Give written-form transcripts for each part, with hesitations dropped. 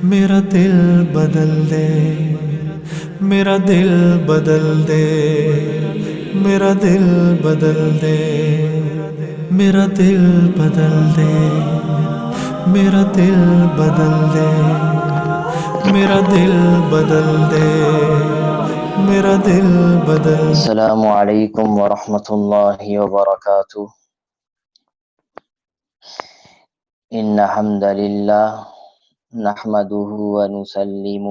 میرا دل بدل دے، میرا دل بدل دے، میرا دل بدل دے، میرا دل بدل دے، میرا دل بدل دے، میرا دل بدل دے، میرا دل بدل دے۔ السلام علیکم ورحمۃ اللہ وبرکاتہ۔ ان الحمد للہ نحمده ونسلم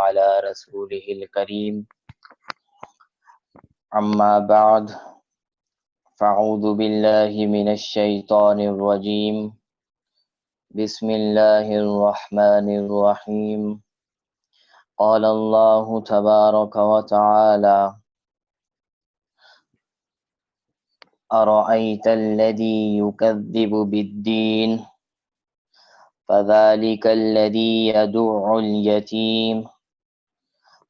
علی رسوله الکریم، اما بعد فاعوذ باللہ من الشیطان الرجیم، بسم اللہ الرحمن الرحیم۔ قال اللہ تبارک وتعالی أرأيت الذي يكذب بالدين فذلك الذي يدع اليتيم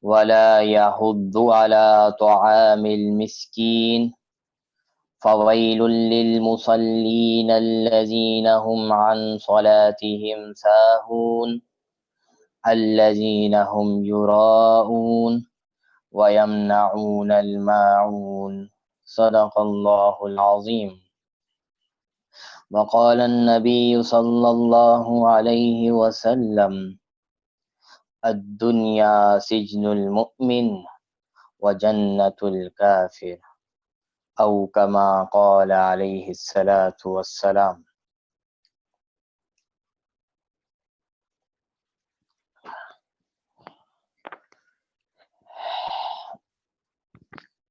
ولا يحض على طعام المسكين فويل للمصلين الذين هم عن صلاتهم ساهون الذين هم يراءون ويمنعون الماعون صدق اللہ العظیم۔ وقال النبی صلی اللہ علیہ وسلم الدنیا سجن المؤمن وجنت الکافر، او کما قال علیہ الصلاۃ والسلام۔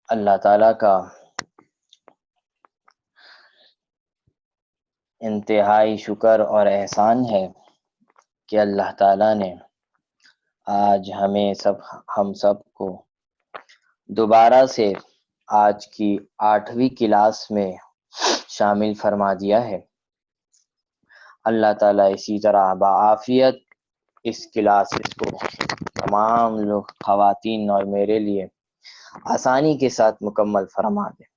اللہ تعالیٰ کا انتہائی شکر اور احسان ہے کہ اللہ تعالیٰ نے آج ہم سب کو دوبارہ سے آج کی 8ویں کلاس میں شامل فرما دیا ہے۔ اللہ تعالیٰ اسی طرح بعافیت اس کلاسز کو تمام لوگ خواتین اور میرے لیے آسانی کے ساتھ مکمل فرما دے۔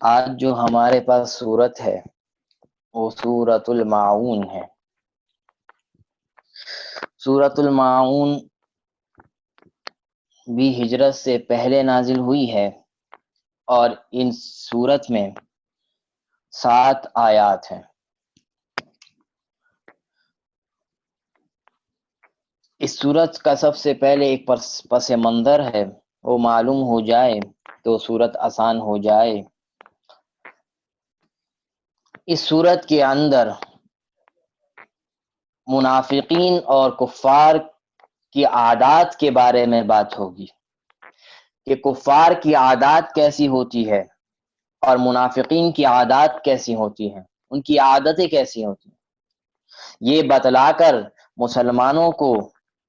آج جو ہمارے پاس سورت ہے وہ سورۃ الماعون ہے۔ سورۃ الماعون بھی ہجرت سے پہلے نازل ہوئی ہے اور ان سورت میں 7 آیات ہیں۔ اس سورت کا سب سے پہلے ایک پس منظر ہے، وہ معلوم ہو جائے تو سورت آسان ہو جائے۔ اس سورت کے اندر منافقین اور کفار کی عادات کے بارے میں بات ہوگی کہ کفار کی عادات کیسی ہوتی ہے اور منافقین کی عادات کیسی ہوتی ہیں، ان کی عادتیں کیسی ہوتی ہیں۔ یہ بتلا کر مسلمانوں کو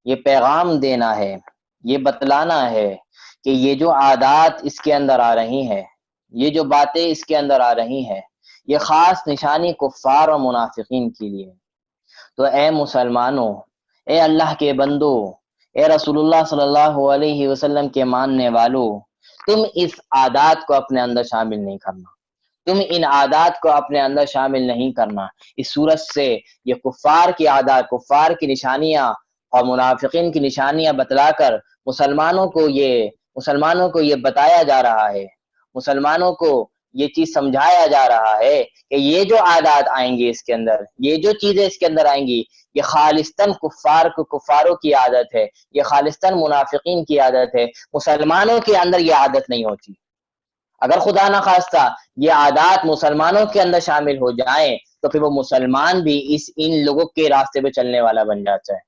یہ پیغام دینا ہے، یہ بتلانا ہے کہ یہ جو عادات اس کے اندر آ رہی ہیں، یہ جو باتیں اس کے اندر آ رہی ہیں، یہ خاص نشانی کفار اور منافقین کے لیے۔ تو اے مسلمانوں، اے اللہ کے بندو، اے رسول اللہ صلی اللہ علیہ وسلم کے ماننے والو، تم اس عادات کو اپنے اندر شامل نہیں کرنا، تم ان عادات کو اپنے اندر شامل نہیں کرنا۔ اس صورت سے یہ کفار کی عادات، کفار کی نشانیاں اور منافقین کی نشانیاں بتلا کر مسلمانوں کو یہ بتایا جا رہا ہے، مسلمانوں کو یہ چیز سمجھایا جا رہا ہے کہ یہ جو عادات آئیں گی اس کے اندر، یہ جو چیزیں اس کے اندر آئیں گی، یہ خالصتاً کفاروں کی عادت ہے، یہ خالصتاً منافقین کی عادت ہے۔ مسلمانوں کے اندر یہ عادت نہیں ہوتی۔ اگر خدا نہ خواستہ یہ عادات مسلمانوں کے اندر شامل ہو جائیں تو پھر وہ مسلمان بھی ان لوگوں کے راستے پہ چلنے والا بن جاتا ہے،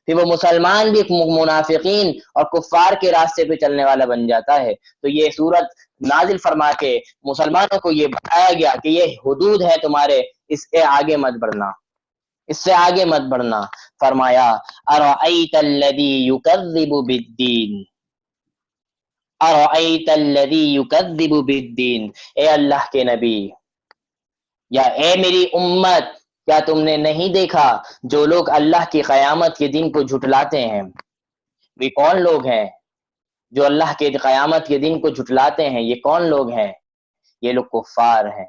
پھر وہ مسلمان بھی منافقین اور کفار کے راستے پہ چلنے والا بن جاتا ہے۔ تو یہ صورت نازل فرما کے مسلمانوں کو یہ بتایا گیا کہ یہ حدود ہے تمہارے، اس سے آگے مت بڑھنا، اس سے آگے مت بڑھنا۔ فرمایا ارأیت الذی یکذب بالدین، ارأیت الذی یکذب بالدین، اے اللہ کے نبی یا اے میری امت، کیا تم نے نہیں دیکھا جو لوگ اللہ کی قیامت کے دن کو جھٹلاتے ہیں؟ یہ کون لوگ ہیں جو اللہ کے قیامت کے دن کو جھٹلاتے ہیں؟ یہ کون لوگ ہیں؟ یہ لوگ کفار ہیں،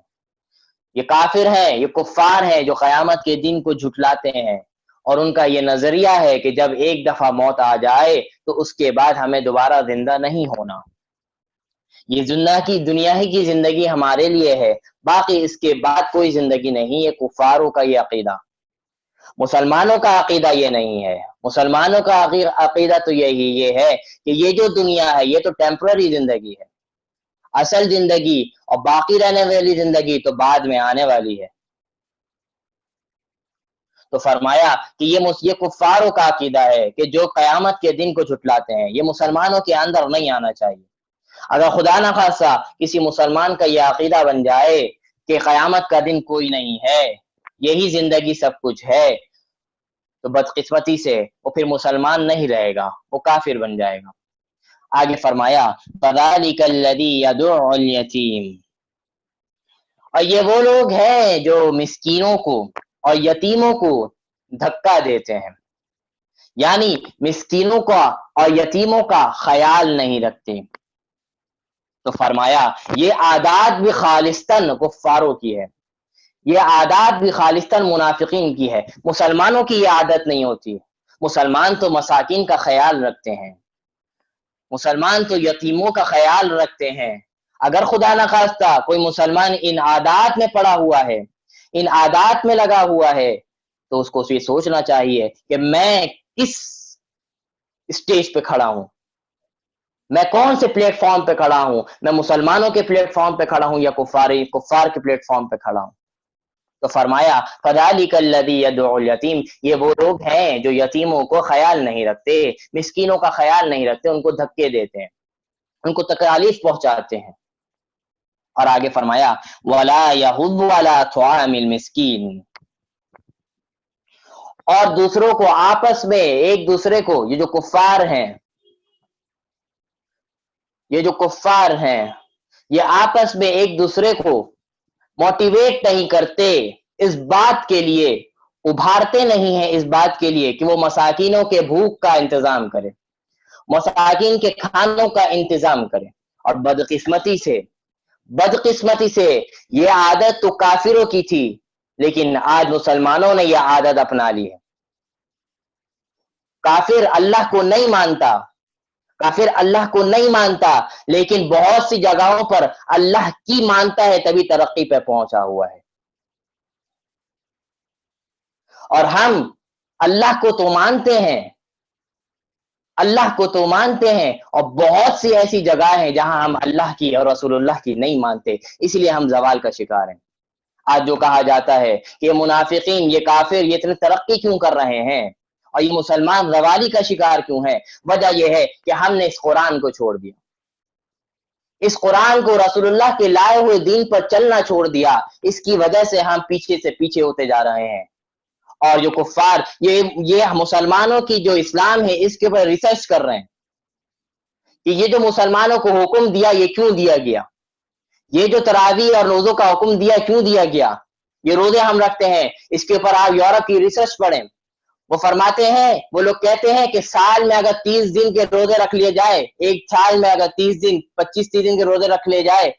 یہ کافر ہیں، یہ کفار ہیں جو قیامت کے دن کو جھٹلاتے ہیں، اور ان کا یہ نظریہ ہے کہ جب ایک دفعہ موت آ جائے تو اس کے بعد ہمیں دوبارہ زندہ نہیں ہونا، یہ دنیا ہی کی زندگی ہمارے لیے ہے، باقی اس کے بعد کوئی زندگی نہیں۔ یہ کفاروں کا یہ عقیدہ، مسلمانوں کا عقیدہ یہ نہیں ہے۔ مسلمانوں کا عقیدہ تو یہ ہے کہ یہ جو دنیا ہے یہ تو ٹیمپرری زندگی ہے، اصل زندگی اور باقی رہنے والی زندگی تو بعد میں آنے والی ہے۔ تو فرمایا کہ یہ کفاروں کا عقیدہ ہے کہ جو قیامت کے دن کو جھٹلاتے ہیں، یہ مسلمانوں کے اندر نہیں آنا چاہیے۔ اگر خدا نہ خواستہ کسی مسلمان کا یہ عقیدہ بن جائے کہ قیامت کا دن کوئی نہیں ہے، یہی زندگی سب کچھ ہے، تو بدقسمتی سے وہ پھر مسلمان نہیں رہے گا، وہ کافر بن جائے گا۔ آگے فرمایا فَذَلِكَ الَّذِي يَدُعُّ الْيَتِيمَ، اور یہ وہ لوگ ہیں جو مسکینوں کو اور یتیموں کو دھکا دیتے ہیں، یعنی مسکینوں کا اور یتیموں کا خیال نہیں رکھتے۔ تو فرمایا یہ عادات بھی خالصتاً کفاروں کی ہے، یہ عادات بھی خالصتاً منافقین کی ہے، مسلمانوں کی یہ عادت نہیں ہوتی۔ مسلمان تو مساکین کا خیال رکھتے ہیں، مسلمان تو یتیموں کا خیال رکھتے ہیں۔ اگر خدا نہ خواستہ کوئی مسلمان ان عادات میں پڑا ہوا ہے، ان عادات میں لگا ہوا ہے، تو اس کو یہ سوچنا چاہیے کہ میں کس اسٹیج پہ کھڑا ہوں، میں کون سے پلیٹ فارم پہ کھڑا ہوں، میں مسلمانوں کے پلیٹ فارم پہ کھڑا ہوں یا کفار کے پلیٹ فارم پہ کھڑا ہوں۔ تو فرمایا فَذَلِكَ الَّذِي يَدُعُّ الْيَتِيمَ، یہ وہ لوگ ہیں جو یتیموں کو خیال نہیں رکھتے، مسکینوں کا خیال نہیں رکھتے، ان کو دھکے دیتے ہیں، ان کو تکالیف پہنچاتے ہیں۔ اور آگے فرمایا وَلَا يَحُضُّ عَلَىٰ طَعَامِ الْمِسْكِينِ، اور دوسروں کو آپس میں ایک دوسرے کو، یہ جو کفار ہیں، یہ آپس میں ایک دوسرے کو موٹیویٹ نہیں کرتے اس بات کے لیے، ابھارتے نہیں ہیں اس بات کے لیے کہ وہ مساکینوں کے بھوک کا انتظام کرے، مساکین کے کھانوں کا انتظام کرے۔ اور بدقسمتی سے یہ عادت تو کافروں کی تھی، لیکن آج مسلمانوں نے یہ عادت اپنا لی ہے۔ کافر اللہ کو نہیں مانتا، لیکن بہت سی جگہوں پر اللہ کی مانتا ہے، تبھی ترقی پہ پہنچا ہوا ہے۔ اور ہم اللہ کو تو مانتے ہیں، اور بہت سی ایسی جگہ ہیں جہاں ہم اللہ کی اور رسول اللہ کی نہیں مانتے، اس لیے ہم زوال کا شکار ہیں۔ آج جو کہا جاتا ہے کہ یہ منافقین، یہ کافر، یہ اتنے ترقی کیوں کر رہے ہیں اور یہ مسلمان زوالی کا شکار کیوں ہے، وجہ یہ ہے کہ ہم نے اس قرآن کو چھوڑ دیا، اس قرآن کو، رسول اللہ کے لائے ہوئے دین پر چلنا چھوڑ دیا، اس کی وجہ سے ہم پیچھے سے پیچھے ہوتے جا رہے ہیں۔ اور جو کفار یہ مسلمانوں کی جو اسلام ہے اس کے اوپر ریسرچ کر رہے ہیں کہ یہ جو مسلمانوں کو حکم دیا یہ کیوں دیا گیا، یہ جو تراویح اور روزوں کا حکم دیا کیوں دیا گیا، یہ روزے ہم رکھتے ہیں، اس کے اوپر آپ یورپ کی ریسرچ پڑھیں، وہ فرماتے ہیں، وہ لوگ کہتے ہیں کہ سال میں اگر 30 دن کے روزے رکھ لیے جائے، ایک سال میں اگر 30 دن 25-30 دن کے روزے رکھ لیے جائے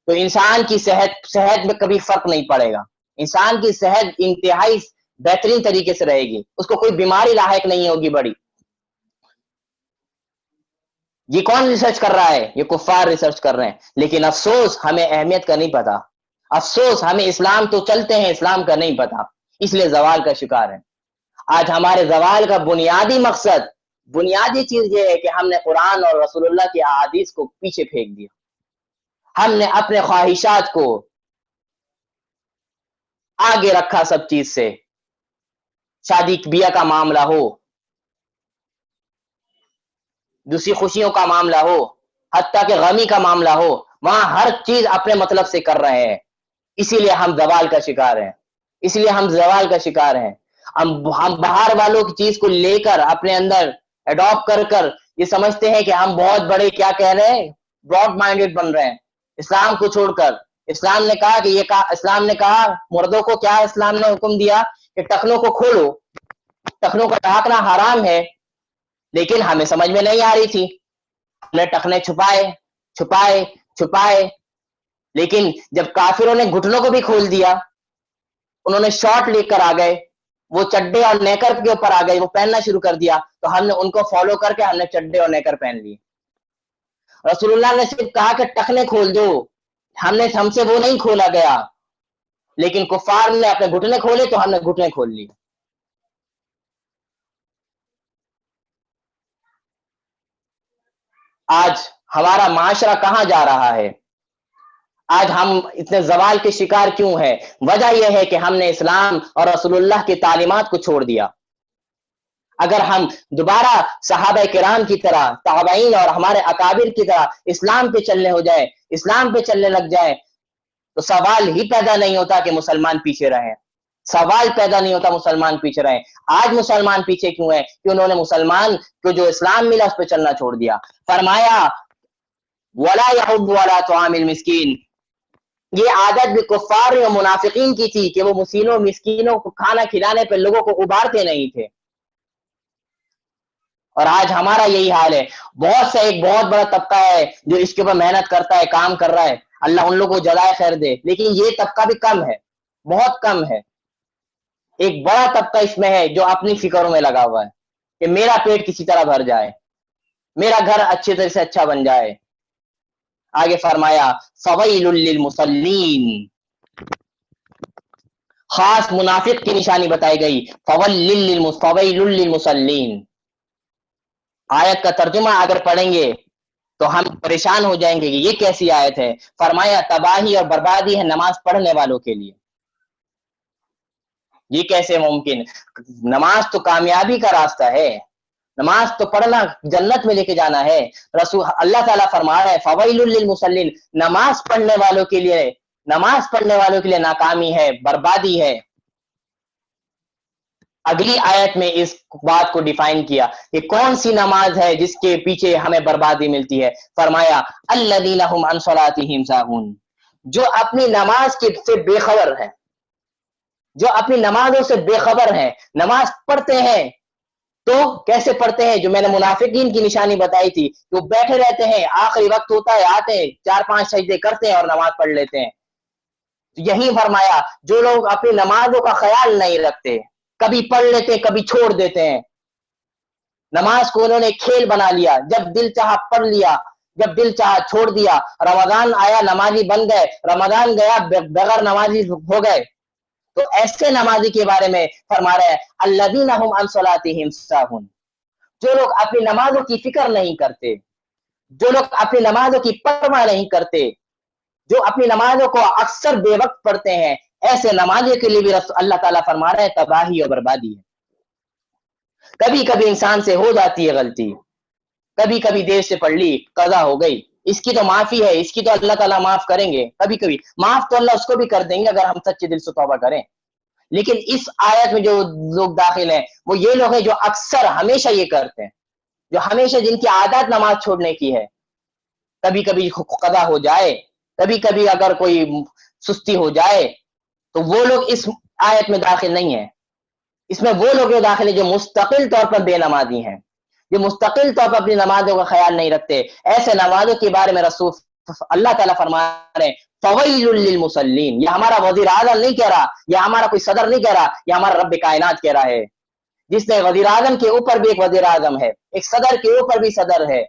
تو انسان کی صحت میں کبھی فرق نہیں پڑے گا، انسان کی صحت انتہائی بہترین طریقے سے رہے گی، اس کو کوئی بیماری لاحق نہیں ہوگی بڑی۔ یہ کون ریسرچ کر رہا ہے؟ یہ کفار ریسرچ کر رہے ہیں، لیکن افسوس ہمیں اہمیت کا نہیں پتا، افسوس ہمیں اسلام تو چلتے ہیں، اسلام کا نہیں پتا، اس لیے زوال کا شکار ہے۔ آج ہمارے زوال کا بنیادی مقصد، بنیادی چیز یہ ہے کہ ہم نے قرآن اور رسول اللہ کی احادیث کو پیچھے پھینک دیا، ہم نے اپنے خواہشات کو آگے رکھا سب چیز سے، شادی بیاہ کا معاملہ ہو، دوسری خوشیوں کا معاملہ ہو، حتیٰ کہ غمی کا معاملہ ہو، وہاں ہر چیز اپنے مطلب سے کر رہے ہیں، اسی لیے ہم زوال کا شکار ہیں۔ ہم باہر والوں کی چیز کو لے کر اپنے اندر اڈاپٹ کر یہ سمجھتے ہیں کہ ہم بہت بڑے کیا کہہ رہے ہیں، براڈ مائنڈڈ بن رہے ہیں، اسلام کو چھوڑ کر۔ اسلام نے کہا مردوں کو، کیا اسلام نے حکم دیا کہ ٹخنوں کو کھولو، ٹخنوں کا ڈھانکنا حرام ہے، لیکن ہمیں سمجھ میں نہیں آ رہی تھی، ہم نے ٹخنے چھپائے، لیکن جب کافروں نے گھٹنوں کو بھی کھول دیا، انہوں نے شارٹ لے کر آ گئے، وہ چڈے اور نیکر کے اوپر آ گئے، وہ پہننا شروع کر دیا، تو ہم نے ان کو فالو کر کے ہم نے چڈے اور نیکر پہن لیے۔ رسول اللہ نے صرف کہا کہ ٹخنے کھول دو، ہم سے وہ نہیں کھولا گیا، لیکن کفار نے اپنے گھٹنے کھولے تو ہم نے گھٹنے کھول لی۔ آج ہمارا معاشرہ کہاں جا رہا ہے؟ آج ہم اتنے زوال کے شکار کیوں ہیں؟ وجہ یہ ہے کہ ہم نے اسلام اور رسول اللہ کی تعلیمات کو چھوڑ دیا۔ اگر ہم دوبارہ صحابہ کرام کی طرح، تابعین اور ہمارے اکابر کی طرح اسلام پہ چلنے ہو جائے، اسلام پہ چلنے لگ جائے، تو سوال ہی پیدا نہیں ہوتا کہ مسلمان پیچھے رہیں، سوال پیدا نہیں ہوتا مسلمان پیچھے رہیں۔ آج مسلمان پیچھے کیوں ہیں؟ کہ انہوں نے مسلمان کو جو اسلام ملا اس پہ چلنا چھوڑ دیا۔ فرمایا وَلَا يَحُضُّ عَلَىٰ طَعَامِ الْمِسْكِينِ، یہ عادت بھی کفار و منافقین کی تھی کہ وہ مسکینوں مسکینوں کو کھانا کھلانے پہ لوگوں کو ابھارتے نہیں تھے، اور آج ہمارا یہی حال ہے۔ بہت سے ایک بہت بڑا طبقہ ہے جو اس کے اوپر محنت کرتا ہے، کام کر رہا ہے، اللہ ان لوگوں کو جزائے خیر دے، لیکن یہ طبقہ بھی کم ہے، بہت کم ہے۔ ایک بڑا طبقہ اس میں ہے جو اپنی فکروں میں لگا ہوا ہے کہ میرا پیٹ کسی طرح بھر جائے، میرا گھر اچھی طرح سے اچھا بن جائے۔ آگے فرمایا فویل للمصلین، خاص منافق کی نشانی بتائی گئی، فویل للمصلین۔ آیت کا ترجمہ اگر پڑھیں گے تو ہم پریشان ہو جائیں گے کہ یہ کیسی آیت ہے۔ فرمایا تباہی اور بربادی ہے نماز پڑھنے والوں کے لیے۔ یہ کیسے ممکن؟ نماز تو کامیابی کا راستہ ہے، نماز تو پڑھنا جنت میں لے کے جانا ہے۔ رسول اللہ تعالیٰ فرما رہا ہے فویل للمصلین، نماز پڑھنے والوں کے لیے، نماز پڑھنے والوں کے لیے ناکامی ہے، بربادی ہے۔ اگلی آیت میں اس بات کو ڈیفائن کیا کہ کون سی نماز ہے جس کے پیچھے ہمیں بربادی ملتی ہے۔ فرمایا الذین هم عن صلاتهم ساہون، جو اپنی نماز سے بے خبر ہیں، جو اپنی نمازوں سے بے خبر ہیں، نماز پڑھتے ہیں تو کیسے پڑھتے ہیں؟ جو میں نے منافقین کی نشانی بتائی تھی، وہ بیٹھے رہتے ہیں، آخری وقت ہوتا ہے آتے ہیں 4-5 سجدے کرتے ہیں اور نماز پڑھ لیتے ہیں۔ یہی فرمایا جو لوگ اپنی نمازوں کا خیال نہیں رکھتے، کبھی پڑھ لیتے کبھی چھوڑ دیتے ہیں، نماز کو انہوں نے کھیل بنا لیا، جب دل چاہا پڑھ لیا، جب دل چاہا چھوڑ دیا، رمضان آیا نمازی بن گئے، رمضان گیا بغیر نمازی ہو گئے۔ تو ایسے نمازی کے بارے میں فرما رہے ہیں الذین هم عن صلاتهم ساہون، جو لوگ اپنی نمازوں کی فکر نہیں کرتے، جو لوگ اپنی نمازوں کی پرواہ نہیں کرتے، جو اپنی نمازوں کو اکثر بے وقت پڑھتے ہیں، ایسے نمازوں کے لیے بھی اللہ تعالیٰ فرما رہے ہیں تباہی اور بربادی ہے۔ کبھی کبھی انسان سے ہو جاتی ہے غلطی، کبھی کبھی دیر سے پڑھ لی، قضا ہو گئی، اس کی تو معافی ہے، اس کی تو اللہ تعالیٰ معاف کریں گے، کبھی کبھی معاف تو اللہ اس کو بھی کر دیں گے اگر ہم سچے دل سے توبہ کریں۔ لیکن اس آیت میں جو لوگ داخل ہیں وہ یہ لوگ ہیں جو اکثر ہمیشہ یہ کرتے ہیں، جو ہمیشہ جن کی عادت نماز چھوڑنے کی ہے، کبھی کبھی قضا ہو جائے، کبھی کبھی اگر کوئی سستی ہو جائے، تو وہ لوگ اس آیت میں داخل نہیں ہیں۔ اس میں وہ لوگ داخل ہیں جو مستقل طور پر بے نمازی ہیں، جو مستقل طور پر اپنی نمازوں کا خیال نہیں رکھتے۔ ایسے نمازوں کے بارے میں رسول اللہ تعالیٰ فرما رہے ہیں فویل للمصلین، یہ ہمارا وزیر اعظم نہیں کہہ رہا، یہ ہمارا کوئی صدر نہیں کہہ رہا، یہ ہمارا رب کائنات کہہ رہا ہے، جس نے وزیر اعظم کے اوپر بھی ایک وزیر اعظم ہے، ایک صدر کے اوپر بھی صدر ہے،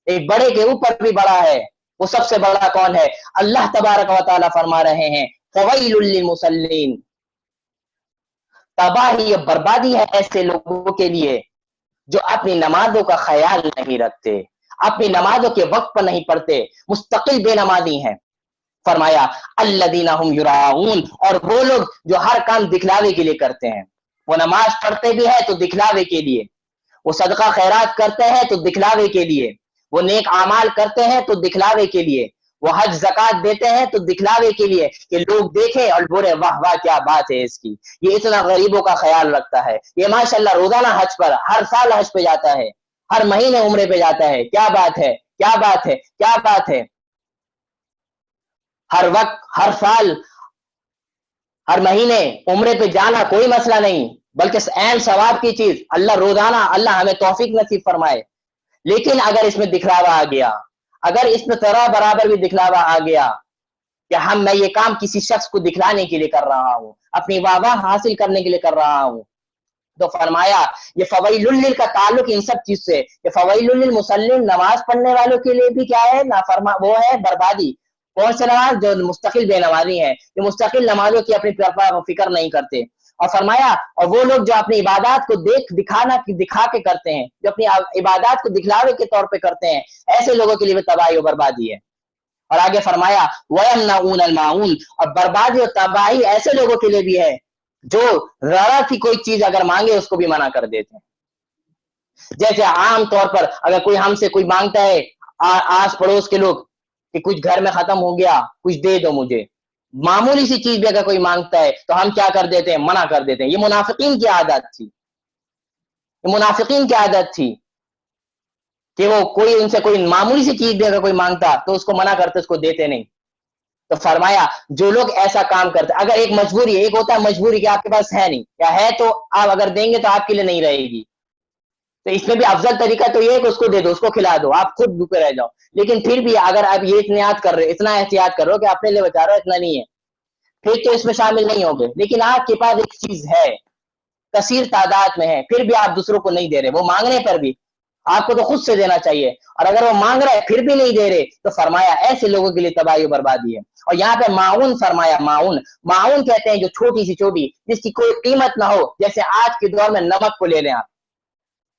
ایک بڑے کے اوپر بھی بڑا ہے۔ وہ سب سے بڑا کون ہے؟ اللہ تبارک و تعالیٰ فرما رہے ہیں فویل للمصلین، تباہی اور بربادی ہے ایسے لوگوں کے لیے جو اپنی نمازوں کا خیال نہیں رکھتے، اپنی نمازوں کے وقت پر نہیں پڑھتے، مستقل بے نمازی ہیں۔ فرمایا الذین هم یراؤون، اور وہ لوگ جو ہر کام دکھلاوے کے لیے کرتے ہیں، وہ نماز پڑھتے بھی ہے تو دکھلاوے کے لیے، وہ صدقہ خیرات کرتے ہیں تو دکھلاوے کے لیے، وہ نیک اعمال کرتے ہیں تو دکھلاوے کے لیے، وہ حج زکات دیتے ہیں تو دکھلاوے کے لیے کہ لوگ دیکھیں اور بولے واہ واہ کیا بات ہے اس کی، یہ اتنا غریبوں کا خیال رکھتا ہے، یہ ماشاءاللہ روزانہ حج پر، ہر سال حج پہ جاتا ہے، ہر مہینے عمرے پہ جاتا ہے، کیا بات ہے کیا بات ہے کیا بات ہے۔ ہر وقت، ہر سال، ہر مہینے عمرے پہ جانا کوئی مسئلہ نہیں، بلکہ عین ثواب کی چیز، اللہ روزانہ، اللہ ہمیں توفیق نصیب فرمائے۔ لیکن اگر اس میں دکھلاوا آ گیا، اگر اس میں طرح برابر بھی دکھلاوا آ گیا، کہ میں یہ کام کسی شخص کو دکھلانے کے لیے کر رہا ہوں، اپنی واہ حاصل کرنے کے لیے کر رہا ہوں. تو فرمایا یہ فویل لل کا تعلق ان سب چیز سے، کہ فویل للمصلین نماز پڑھنے والوں کے لیے بھی کیا ہے، وہ ہے بربادی. کون سے نماز؟ جو مستقل بے نمازی ہیں، یہ مستقل نمازوں کی اپنی فکر نہیں کرتے. اور فرمایا اور وہ لوگ جو اپنی عبادات کو دکھا کے کرتے ہیں، جو اپنی عبادات کو دکھلاوے کے طور پہ کرتے ہیں، ایسے لوگوں کے لیے بھی تباہی و بربادی ہے. اور آگے فرمایا وَيَمْنَعُونَ الْمَاعُونَ، اور بربادی اور تباہی ایسے لوگوں کے لیے بھی ہے جو ذرا سی کوئی چیز اگر مانگے اس کو بھی منع کر دیتے ہیں. جیسے عام طور پر اگر کوئی ہم سے کوئی مانگتا ہے، آس پڑوس کے لوگ، کہ کچھ گھر میں ختم ہو گیا، کچھ دے دو مجھے، معمولی سی چیز بھی اگر کوئی مانگتا ہے تو ہم کیا کر دیتے ہیں؟ منع کر دیتے ہیں. یہ منافقین کی عادت تھی، یہ منافقین کی عادت تھی کہ وہ کوئی ان سے کوئی معمولی سی چیز بھی اگر کوئی مانگتا تو اس کو منع کرتے، اس کو دیتے نہیں. تو فرمایا جو لوگ ایسا کام کرتے، اگر ایک مجبوری ہے، ایک ہوتا ہے مجبوری کہ آپ کے پاس ہے نہیں، یا ہے تو آپ اگر دیں گے تو آپ کے لیے نہیں رہے گی، تو اس میں بھی افضل طریقہ تو یہ ہے کہ اس کو دے دو، اس کو کھلا دو، آپ خود بھوکے رہ جاؤ. لیکن پھر بھی اگر آپ یہ اتنا احتیاط کر رہے ہو کہ اپنے لیے بچا رہے ہو، اتنا نہیں ہے، پھر تو اس میں شامل نہیں ہوگے. لیکن آپ کے پاس ایک چیز ہے، کثیر تعداد میں ہے، پھر بھی آپ دوسروں کو نہیں دے رہے، وہ مانگنے پر بھی آپ کو تو خود سے دینا چاہیے، اور اگر وہ مانگ رہے پھر بھی نہیں دے رہے تو فرمایا ایسے لوگوں کے لیے تباہی و بربادی ہے. اور یہاں پہ معاون فرمایا، معاون کہتے ہیں جو چھوٹی سی چھوٹی، جس کی کوئی قیمت نہ ہو. جیسے آج کے دور میں نمک کو لے لیں، آپ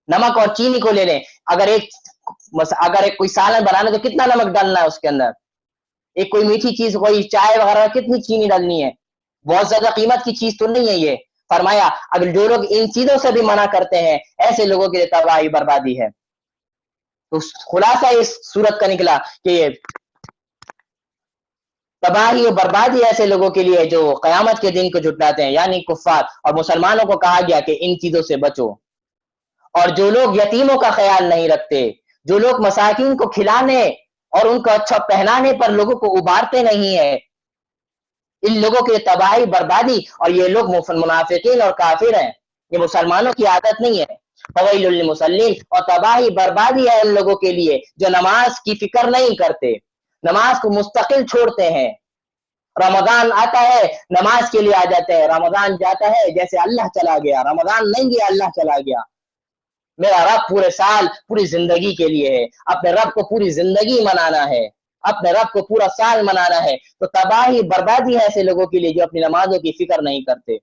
نمک اور چینی کو لے لیں. اگر ایک کوئی سالن بنانا تو کتنا نمک ڈالنا ہے اس کے اندر، ایک کوئی میٹھی چیز، کوئی چائے وغیرہ کتنی چینی ڈالنی ہے، بہت زیادہ قیمت کی چیز تو نہیں ہے یہ. فرمایا اگر جو لوگ ان چیزوں سے بھی منع کرتے ہیں ایسے لوگوں کے لیے تباہی بربادی ہے. تو خلاصہ اس صورت کا نکلا کہ تباہی و بربادی ایسے لوگوں کے لیے جو قیامت کے دن کو جھٹلاتے ہیں، یعنی کفار. اور مسلمانوں کو کہا گیا کہ ان چیزوں سے بچو. اور جو لوگ یتیموں کا خیال نہیں رکھتے، جو لوگ مساکین کو کھلانے اور ان کو اچھا پہنانے پر لوگوں کو ابھارتے نہیں ہیں، ان لوگوں کے تباہی بربادی. اور یہ لوگ منافقین اور کافر ہیں، یہ مسلمانوں کی عادت نہیں ہے. فویل للمصلین، اور تباہی بربادی ہے ان لوگوں کے لیے جو نماز کی فکر نہیں کرتے، نماز کو مستقل چھوڑتے ہیں. رمضان آتا ہے نماز کے لیے آ جاتے ہیں، رمضان جاتا ہے جیسے اللہ چلا گیا، رمضان نہیں گیا اللہ چلا گیا. میرا رب پورے سال پوری زندگی کے لیے ہے، اپنے رب کو پوری زندگی منانا ہے، اپنے رب کو پورا سال منانا ہے. تو تباہی بربادی ہے ایسے لوگوں کے لیے جو اپنی نمازوں کی فکر نہیں کرتے.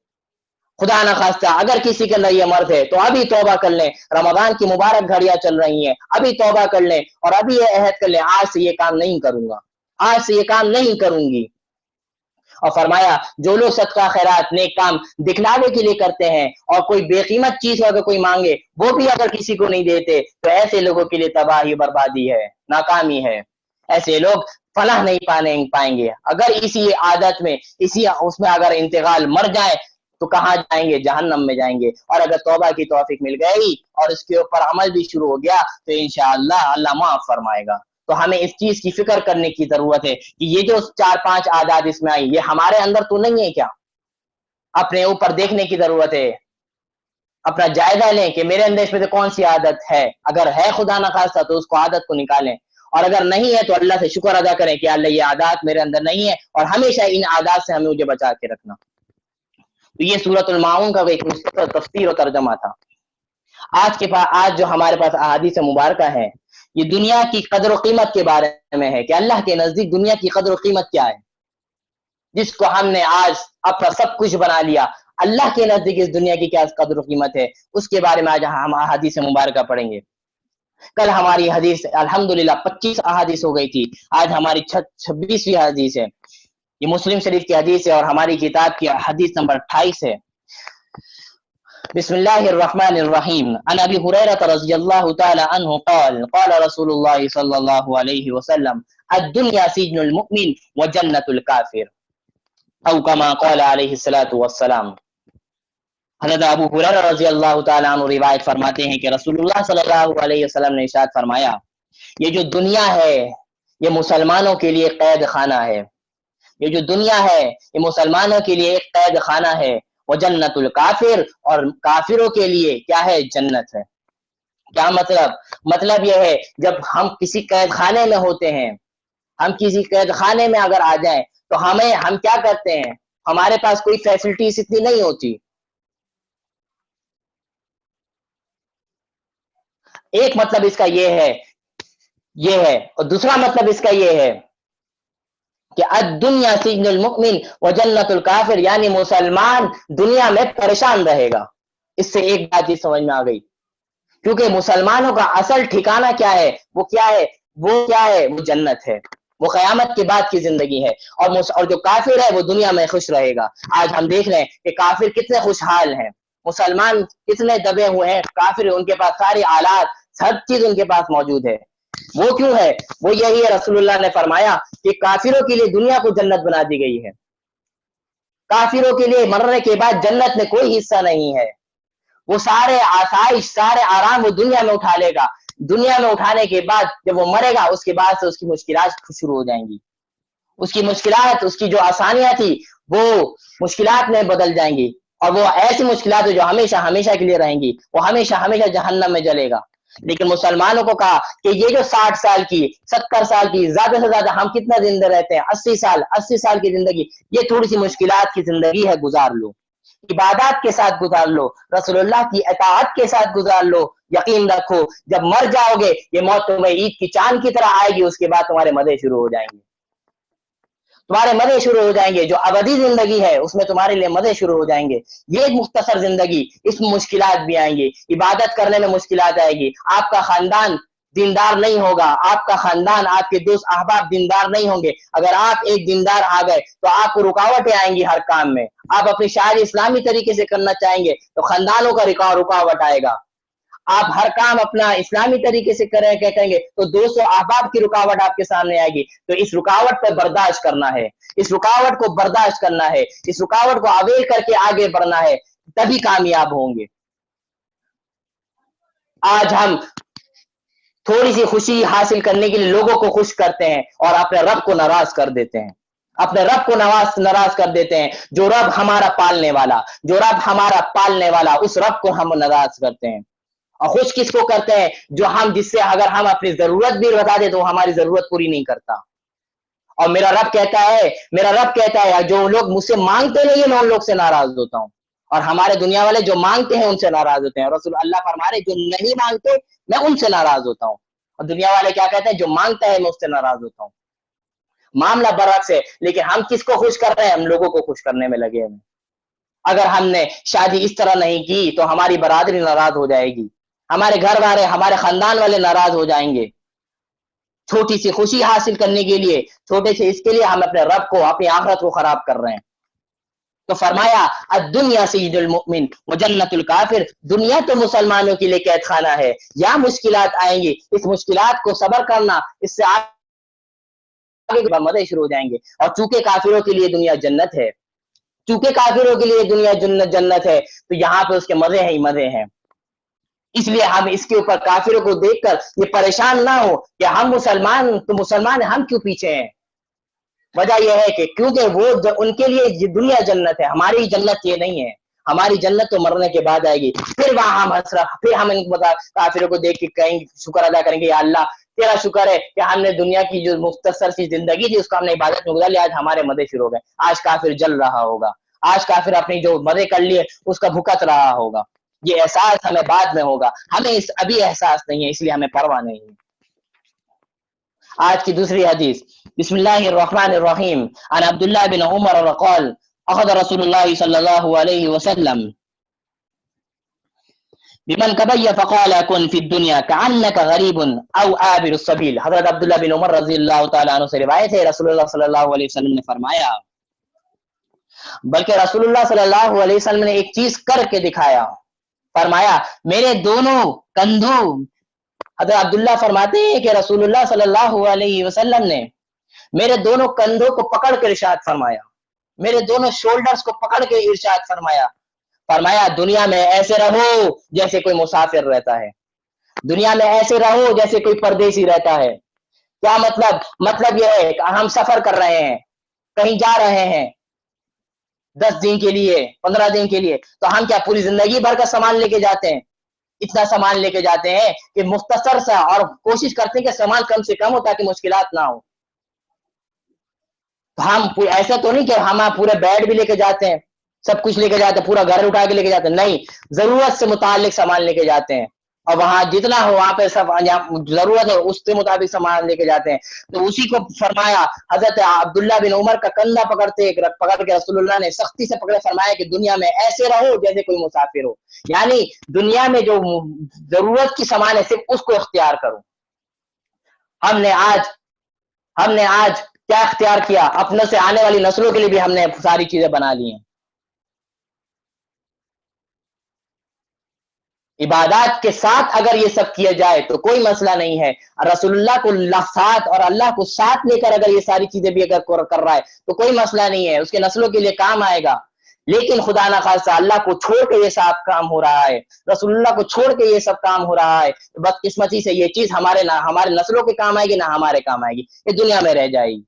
خدا نہ خواستہ اگر کسی کے اندر یہ مرض ہے تو ابھی توبہ کر لیں، رمضان کی مبارک گھڑیاں چل رہی ہیں، ابھی توبہ کر لیں اور ابھی یہ عہد کر لیں آج سے یہ کام نہیں کروں گا، آج سے یہ کام نہیں کروں گی. اور فرمایا جو لوگ صدقہ خیرات نیک کام دکھلاوے کے لیے کرتے ہیں اور کوئی بے قیمت چیز اگر کوئی مانگے وہ بھی اگر کسی کو نہیں دیتے تو ایسے لوگوں کے لیے تباہی بربادی ہے، ناکامی ہے. ایسے لوگ فلاح نہیں پائیں گے. اگر اسی عادت میں اس میں اگر انتقال مر جائے تو کہاں جائیں گے؟ جہنم میں جائیں گے. اور اگر توبہ کی توفیق مل گئی اور اس کے اوپر عمل بھی شروع ہو گیا تو انشاءاللہ اللہ معاف فرمائے گا. تو ہمیں اس چیز کی فکر کرنے کی ضرورت ہے کہ یہ جو 4-5 عادات اس میں آئی یہ ہمارے اندر تو نہیں ہے کیا؟ اپنے اوپر دیکھنے کی ضرورت ہے، اپنا جائزہ لیں کہ میرے اندر اس میں سے کون سی عادت ہے. اگر ہے خدا نہ خواستہ تو اس کو عادت کو نکالیں، اور اگر نہیں ہے تو اللہ سے شکر ادا کریں کہ اللہ یہ عادات میرے اندر نہیں ہے اور ہمیشہ ان عادات سے ہمیں مجھے بچا کے رکھنا. تو یہ سورۃ الماعون کا ایک تفسیر و ترجمہ تھا. آج جو ہمارے پاس احادیث مبارکہ ہیں یہ دنیا کی قدر و قیمت کے بارے میں ہے کہ اللہ کے نزدیک دنیا کی قدر و قیمت کیا ہے. جس کو ہم نے آج اپنا سب کچھ بنا لیا، اللہ کے نزدیک اس دنیا کی کیا قدر و قیمت ہے، اس کے بارے میں آج ہم احادیث مبارکہ پڑھیں گے. کل ہماری حدیث الحمدللہ 25 احادیث ہو گئی تھی، آج ہماری 26ویں حدیث ہے. یہ مسلم شریف کی حدیث ہے اور ہماری کتاب کی حدیث نمبر 28 ہے. بسم اللہ الرحمن الرحیم. عن ابی ہریرہ رضی اللہ تعالی عنہ قال قال رسول اللہ صلی اللہ علیہ وسلم الدنیا سجن المؤمن وجنت الکافر او کما قال علیہ الصلوۃ والسلام. حضرت ابو ہریرہ رضی اللہ تعالی عنہ روایت فرماتے ہیں کہ رسول اللہ صلی اللہ علیہ وسلم نے ارشاد فرمایا یہ جو دنیا ہے یہ مسلمانوں کے لیے قید خانہ ہے. یہ جو دنیا ہے یہ مسلمانوں کے لیے ایک قید خانہ ہے. وجنت الکافر، اور کافروں کے لیے کیا ہے؟ جنت ہے. کیا مطلب یہ ہے جب ہم کسی قید خانے میں ہوتے ہیں ہم کسی قید خانے میں اگر آ جائیں تو ہم کیا کرتے ہیں؟ ہمارے پاس کوئی فیسلٹیز اتنی نہیں ہوتی. ایک مطلب اس کا یہ ہے اور دوسرا مطلب اس کا یہ ہے کہ الدنیا سجن المؤمن و جنت الکافر، یعنی مسلمان دنیا میں پریشان رہے گا. اس سے ایک بات یہ سمجھ میں آ گئی، کیونکہ مسلمانوں کا اصل ٹھکانہ کیا ہے؟ وہ جنت ہے، وہ قیامت کے بعد کی زندگی ہے. اور جو کافر ہے وہ دنیا میں خوش رہے گا. آج ہم دیکھ رہے ہیں کہ کافر کتنے خوشحال ہیں، مسلمان کتنے دبے ہوئے ہیں. کافر ان کے پاس ساری آلات، ہر چیز ان کے پاس موجود ہے. وہ کیوں ہے؟ وہ یہی ہے، رسول اللہ نے فرمایا کہ کافروں کے لیے دنیا کو جنت بنا دی گئی ہے. کافروں کے لیے مرنے کے بعد جنت میں کوئی حصہ نہیں ہے. وہ سارے آسائش، سارے آرام وہ دنیا میں اٹھا لے گا. دنیا میں اٹھانے کے بعد جب وہ مرے گا اس کے بعد سے اس کی مشکلات شروع ہو جائیں گی. اس کی مشکلات، اس کی جو آسانیاں تھی وہ مشکلات میں بدل جائیں گی، اور وہ ایسی مشکلات جو ہمیشہ ہمیشہ کے لیے رہیں گی. وہ ہمیشہ ہمیشہ جہنم میں جلے گا. لیکن مسلمانوں کو کہا کہ یہ جو 60 سال کی، 70 سال کی، زیادہ سے زیادہ ہم کتنا زندہ رہتے ہیں؟ 80 سال کی زندگی، یہ تھوڑی سی مشکلات کی زندگی ہے، گزار لو، عبادات کے ساتھ گزار لو، رسول اللہ کی اطاعت کے ساتھ گزار لو. یقین رکھو جب مر جاؤ گے یہ موت تمہیں عید کی چاند کی طرح آئے گی. اس کے بعد تمہارے مزے شروع ہو جائیں گے، تمہارے مزے شروع ہو جائیں گے. جو ابدی زندگی ہے اس میں تمہارے لیے مزے شروع ہو جائیں گے. یہ ایک مختصر زندگی، اس میں مشکلات بھی آئیں گی. عبادت کرنے میں مشکلات آئے گی. آپ کا خاندان دیندار نہیں ہوگا، آپ کا خاندان، آپ کے دوست احباب دیندار نہیں ہوں گے. اگر آپ ایک دیندار آ گئے تو آپ کو رکاوٹیں آئیں گی ہر کام میں. آپ اپنی شاعری اسلامی طریقے سے کرنا چاہیں گے تو خاندانوں کا رکاوٹ آئے گا. آپ ہر کام اپنا اسلامی طریقے سے کہیں گے تو دوستوں احباب کی رکاوٹ آپ کے سامنے آئے گی. تو اس رکاوٹ پر برداشت کرنا ہے، اس رکاوٹ کو برداشت کرنا ہے، اس رکاوٹ کو اویل کر کے آگے بڑھنا ہے، تبھی کامیاب ہوں گے. آج ہم تھوڑی سی خوشی حاصل کرنے کے لیے لوگوں کو خوش کرتے ہیں اور اپنے رب کو ناراض کر دیتے ہیں. اپنے رب کو ناراض کر دیتے ہیں. جو رب ہمارا پالنے والا، اس رب کو ہم ناراض کرتے ہیں. اور خوش کس کو کرتے ہیں؟ جو جس سے اگر ہم اپنی ضرورت بھی بتا دیں تو وہ ہماری ضرورت پوری نہیں کرتا. اور میرا رب کہتا ہے جو لوگ مجھ سے مانگتے نہیں ہیں میں ان لوگ سے ناراض ہوتا ہوں، اور ہمارے دنیا والے جو مانگتے ہیں ان سے ناراض ہوتے ہیں. رسول اللہ فرما رہے جو نہیں مانگتے میں ان سے ناراض ہوتا ہوں. اور دنیا والے کیا کہتے ہیں؟ جو مانگتا ہے میں اس سے ناراض ہوتا ہوں. معاملہ برعکس ہے. لیکن ہم کس کو خوش کر رہے ہیں؟ ہم لوگوں کو خوش کرنے میں لگے ہیں. اگر ہم نے شادی اس طرح نہیں کی تو ہماری برادری ناراض ہو جائے گی، ہمارے گھر والے، ہمارے خاندان والے ناراض ہو جائیں گے. چھوٹی سی خوشی حاصل کرنے کے لیے، چھوٹے سے اس کے لیے ہم اپنے رب کو، اپنی آخرت کو خراب کر رہے ہیں. تو فرمایا الدنیا سجن المؤمن و جنت الکافر، دنیا تو مسلمانوں کے لیے قید خانہ ہے. یا مشکلات آئیں گی، اس مشکلات کو صبر کرنا، اس سے آگے مزے شروع ہو جائیں گے. اور چونکہ کافروں کے لیے دنیا جنت ہے، جنت ہے، تو یہاں پہ اس کے مزے ہی مزے ہیں. اس لیے ہم اس کے اوپر کافروں کو دیکھ کر یہ پریشان نہ ہو کہ ہم مسلمان ہم کیوں پیچھے ہیں. وجہ یہ ہے کہ کیونکہ وہ ان کے لیے دنیا جنت ہے، ہماری جنت یہ نہیں ہے. ہماری جنت تو مرنے کے بعد آئے گی. پھر وہاں پھر ہم کافروں کو دیکھ کے کہیں شکر ادا کریں گے، یا اللہ تیرا شکر ہے کہ ہم نے دنیا کی جو مختصر سی زندگی تھی اس کو ہم نے عبادت میں گزار لیا، آج ہمارے مزے شروع ہو گئے. آج کافر جل رہا ہوگا، آج کافر اپنی جو مزے کر لیے اس کا بھکت رہا ہوگا. یہ احساس ہمیں بعد میں ہوگا، ہمیں ابھی احساس نہیں ہے، اس لیے ہمیں پرواہ نہیں ہے. آج کی دوسری حدیث، بسم اللہ الرحمن الرحیم، عن عبداللہ بن عمر قال اخذ رسول اللہ صلی اللہ علیہ وسلم بمن کبی فقال کن فی الدنیا کعنک غریب او عابر السبیل. حضرت عبداللہ بن عمر رضی اللہ تعالیٰ عنہ سے روایت ہے، رسول اللہ صلی اللہ علیہ وسلم نے فرمایا، بلکہ رسول اللہ صلی اللہ علیہ وسلم نے ایک چیز کر کے دکھایا. فرمایا میرے دونوں کندھوں، حضرت عبداللہ فرماتے ہیں کہ رسول اللہ صلی اللہ علیہ وسلم نے میرے دونوں کندھوں کو پکڑ کے ارشاد فرمایا، میرے دونوں شولڈرز کو پکڑ کے ارشاد فرمایا دنیا میں ایسے رہو جیسے کوئی مسافر رہتا ہے، دنیا میں ایسے رہو جیسے کوئی پردیسی رہتا ہے. کیا مطلب یہ ہے کہ ہم سفر کر رہے ہیں، کہیں جا رہے ہیں 10 دن کے لیے، 15 دن کے لیے، تو ہم کیا پوری زندگی بھر کا سامان لے کے جاتے ہیں؟ اتنا سامان لے کے جاتے ہیں کہ مختصر سا، اور کوشش کرتے ہیں کہ سامان کم سے کم ہو تاکہ مشکلات نہ ہو. تو ہم ایسا تو نہیں کہ ہم پورے بیڈ بھی لے کے جاتے ہیں، سب کچھ لے کے جاتے ہیں، پورا گھر اٹھا کے لے کے جاتے ہیں، نہیں، ضرورت سے متعلق سامان لے کے جاتے ہیں، اور وہاں جتنا ہو وہاں پہ سب ضرورت ہے اس کے مطابق سامان لے کے جاتے ہیں۔ تو اسی کو فرمایا حضرت عبداللہ بن عمر کا کندھا پکڑ کے رسول اللہ نے سختی سے پکڑے، فرمایا کہ دنیا میں ایسے رہو جیسے کوئی مسافر ہو، یعنی دنیا میں جو ضرورت کی سامان ہے صرف اس کو اختیار کرو۔ ہم نے آج کیا اختیار کیا؟ اپنے سے آنے والی نسلوں کے لیے بھی ہم نے ساری چیزیں بنا لی ہیں۔ عبادات کے ساتھ اگر یہ سب کیا جائے تو کوئی مسئلہ نہیں ہے، رسول اللہ کو ساتھ اور اللہ کو ساتھ لے کر اگر یہ ساری چیزیں بھی اگر کر رہا ہے تو کوئی مسئلہ نہیں ہے، اس کے نسلوں کے لیے کام آئے گا۔ لیکن خدا نہ خاصہ اللہ کو چھوڑ کے یہ سب کام ہو رہا ہے، رسول اللہ کو چھوڑ کے یہ سب کام ہو رہا ہے، بدقسمتی سے یہ چیز ہمارے نسلوں کے کام آئے گی، نہ ہمارے کام آئے گی، یہ دنیا میں رہ جائے گی۔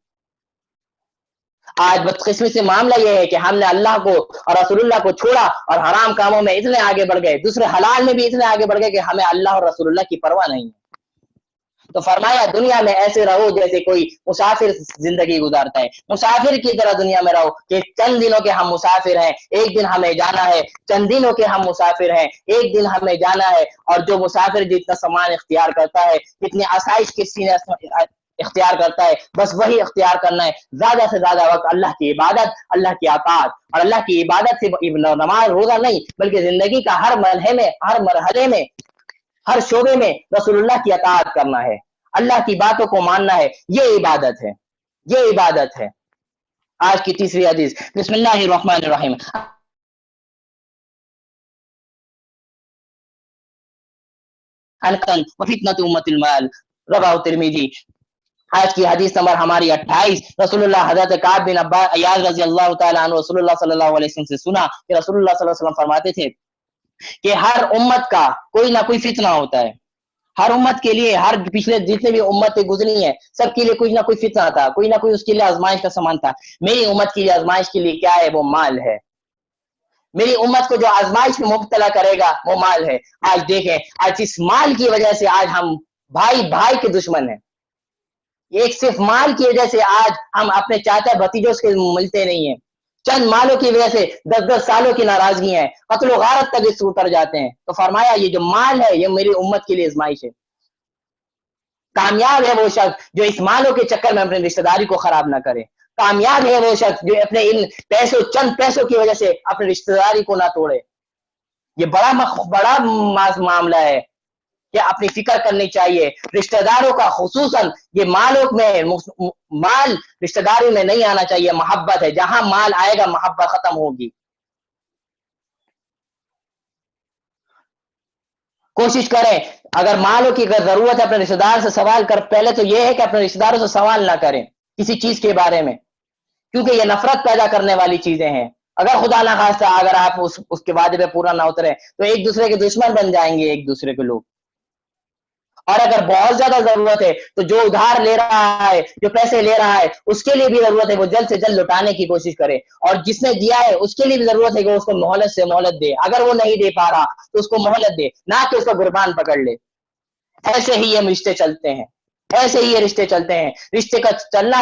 آج بدقسمتی سے معاملہ یہ ہے کہ ہم نے اللہ کو اور رسول اللہ کو چھوڑا اور حرام کاموں میں اتنے آگے بڑھ گئے، دوسرے حلال میں بھی اتنے آگے بڑھ گئے کہ ہمیں اللہ اور رسول اللہ کی پرواہ نہیں ہے۔ تو فرمایا دنیا میں ایسے رہو جیسے کوئی مسافر زندگی گزارتا ہے، مسافر کی طرح دنیا میں رہو کہ چند دنوں کے ہم مسافر ہیں، ایک دن ہمیں جانا ہے، چند دنوں کے ہم مسافر ہیں، ایک دن ہمیں جانا ہے، اور جو مسافر جتنا سامان اختیار کرتا ہے، جتنی آسائش کے سینے اختیار کرتا ہے، بس وہی اختیار کرنا ہے، زیادہ سے زیادہ وقت اللہ کی عبادت، اللہ کی اطاعت، اور اللہ کی عبادت سے نماز روزہ نہیں بلکہ زندگی کا ہر مرحلے میں ہر شعبے میں رسول اللہ کی اطاعت کرنا ہے، اللہ کی باتوں کو ماننا ہے، یہ عبادت ہے، یہ عبادت ہے۔ آج کی تیسری حدیث، بسم اللہ الرحمن الرحیم۔ وفتنة امت المال، رواه ترمذی۔ آج کی حدیث نمبر ہماری 28، رسول اللہ حضرت کعب بن ایاز رضی اللہ تعالیٰ عنہ رسول اللہ صلی اللہ علیہ وسلم سے سنا کہ رسول اللہ صلی اللہ علیہ وسلم فرماتے تھے کہ ہر امت کا کوئی نہ کوئی فتنہ ہوتا ہے، ہر امت کے لیے، ہر پچھلے جتنے بھی امتیں گزری ہیں سب کے لیے کوئی نہ کوئی فتنہ تھا، کوئی نہ کوئی اس کے لیے آزمائش کا سامان تھا۔ میری امت کی آزمائش کے لیے کیا ہے؟ وہ مال ہے۔ میری امت کو جو آزمائش میں مبتلا کرے گا وہ مال ہے۔ آج دیکھیں، آج اس مال کی وجہ سے آج ہم بھائی کے دشمن ہیں، ایک صرف مال کی وجہ سے آج ہم اپنے چاچا بھتیجوں سے ملتے نہیں ہیں، چند مالوں کی وجہ سے 10 سالوں کی ناراضگی ہیں، قتل و غارت تک اس اتر جاتے ہیں۔ تو فرمایا یہ جو مال ہے یہ میری امت کے لیے آزمائش ہے۔ کامیاب ہے وہ شخص جو اس مالوں کے چکر میں اپنے رشتہ داری کو خراب نہ کرے، کامیاب ہے وہ شخص جو اپنے ان چند پیسوں کی وجہ سے اپنے رشتہ داری کو نہ توڑے۔ یہ بڑا معاملہ ہے کہ اپنی فکر کرنی چاہیے رشتہ داروں کا، خصوصاً یہ مال رشتہ داری میں نہیں آنا چاہیے، محبت ہے، جہاں مال آئے گا محبت ختم ہوگی۔ کوشش کریں اگر مالوں کی اگر ضرورت ہے اپنے رشتہ دار سے سوال کر، پہلے تو یہ ہے کہ اپنے رشتہ داروں سے سوال نہ کریں کسی چیز کے بارے میں، کیونکہ یہ نفرت پیدا کرنے والی چیزیں ہیں۔ اگر خدا نہ خواستہ اگر آپ اس کے وعدے پہ پورا نہ اترے تو ایک دوسرے کے دشمن بن جائیں گے ایک دوسرے کے لوگ۔ اور اگر بہت زیادہ ضرورت ہے تو جو ادھار لے رہا ہے، جو پیسے لے رہا ہے، اس کے لیے بھی ضرورت ہے وہ جلد سے جلد لوٹانے کی کوشش کرے، اور جس نے دیا ہے اس کے لیے بھی ضرورت ہے کہ اس کو مہلت سے مہلت دے، اگر وہ نہیں دے پا رہا تو اس کو مہلت دے، نہ کہ اس کو قربان پکڑ لے۔ ایسے ہی یہ رشتے چلتے ہیں، ایسے ہی یہ رشتے چلتے ہیں۔ رشتے کا چلنا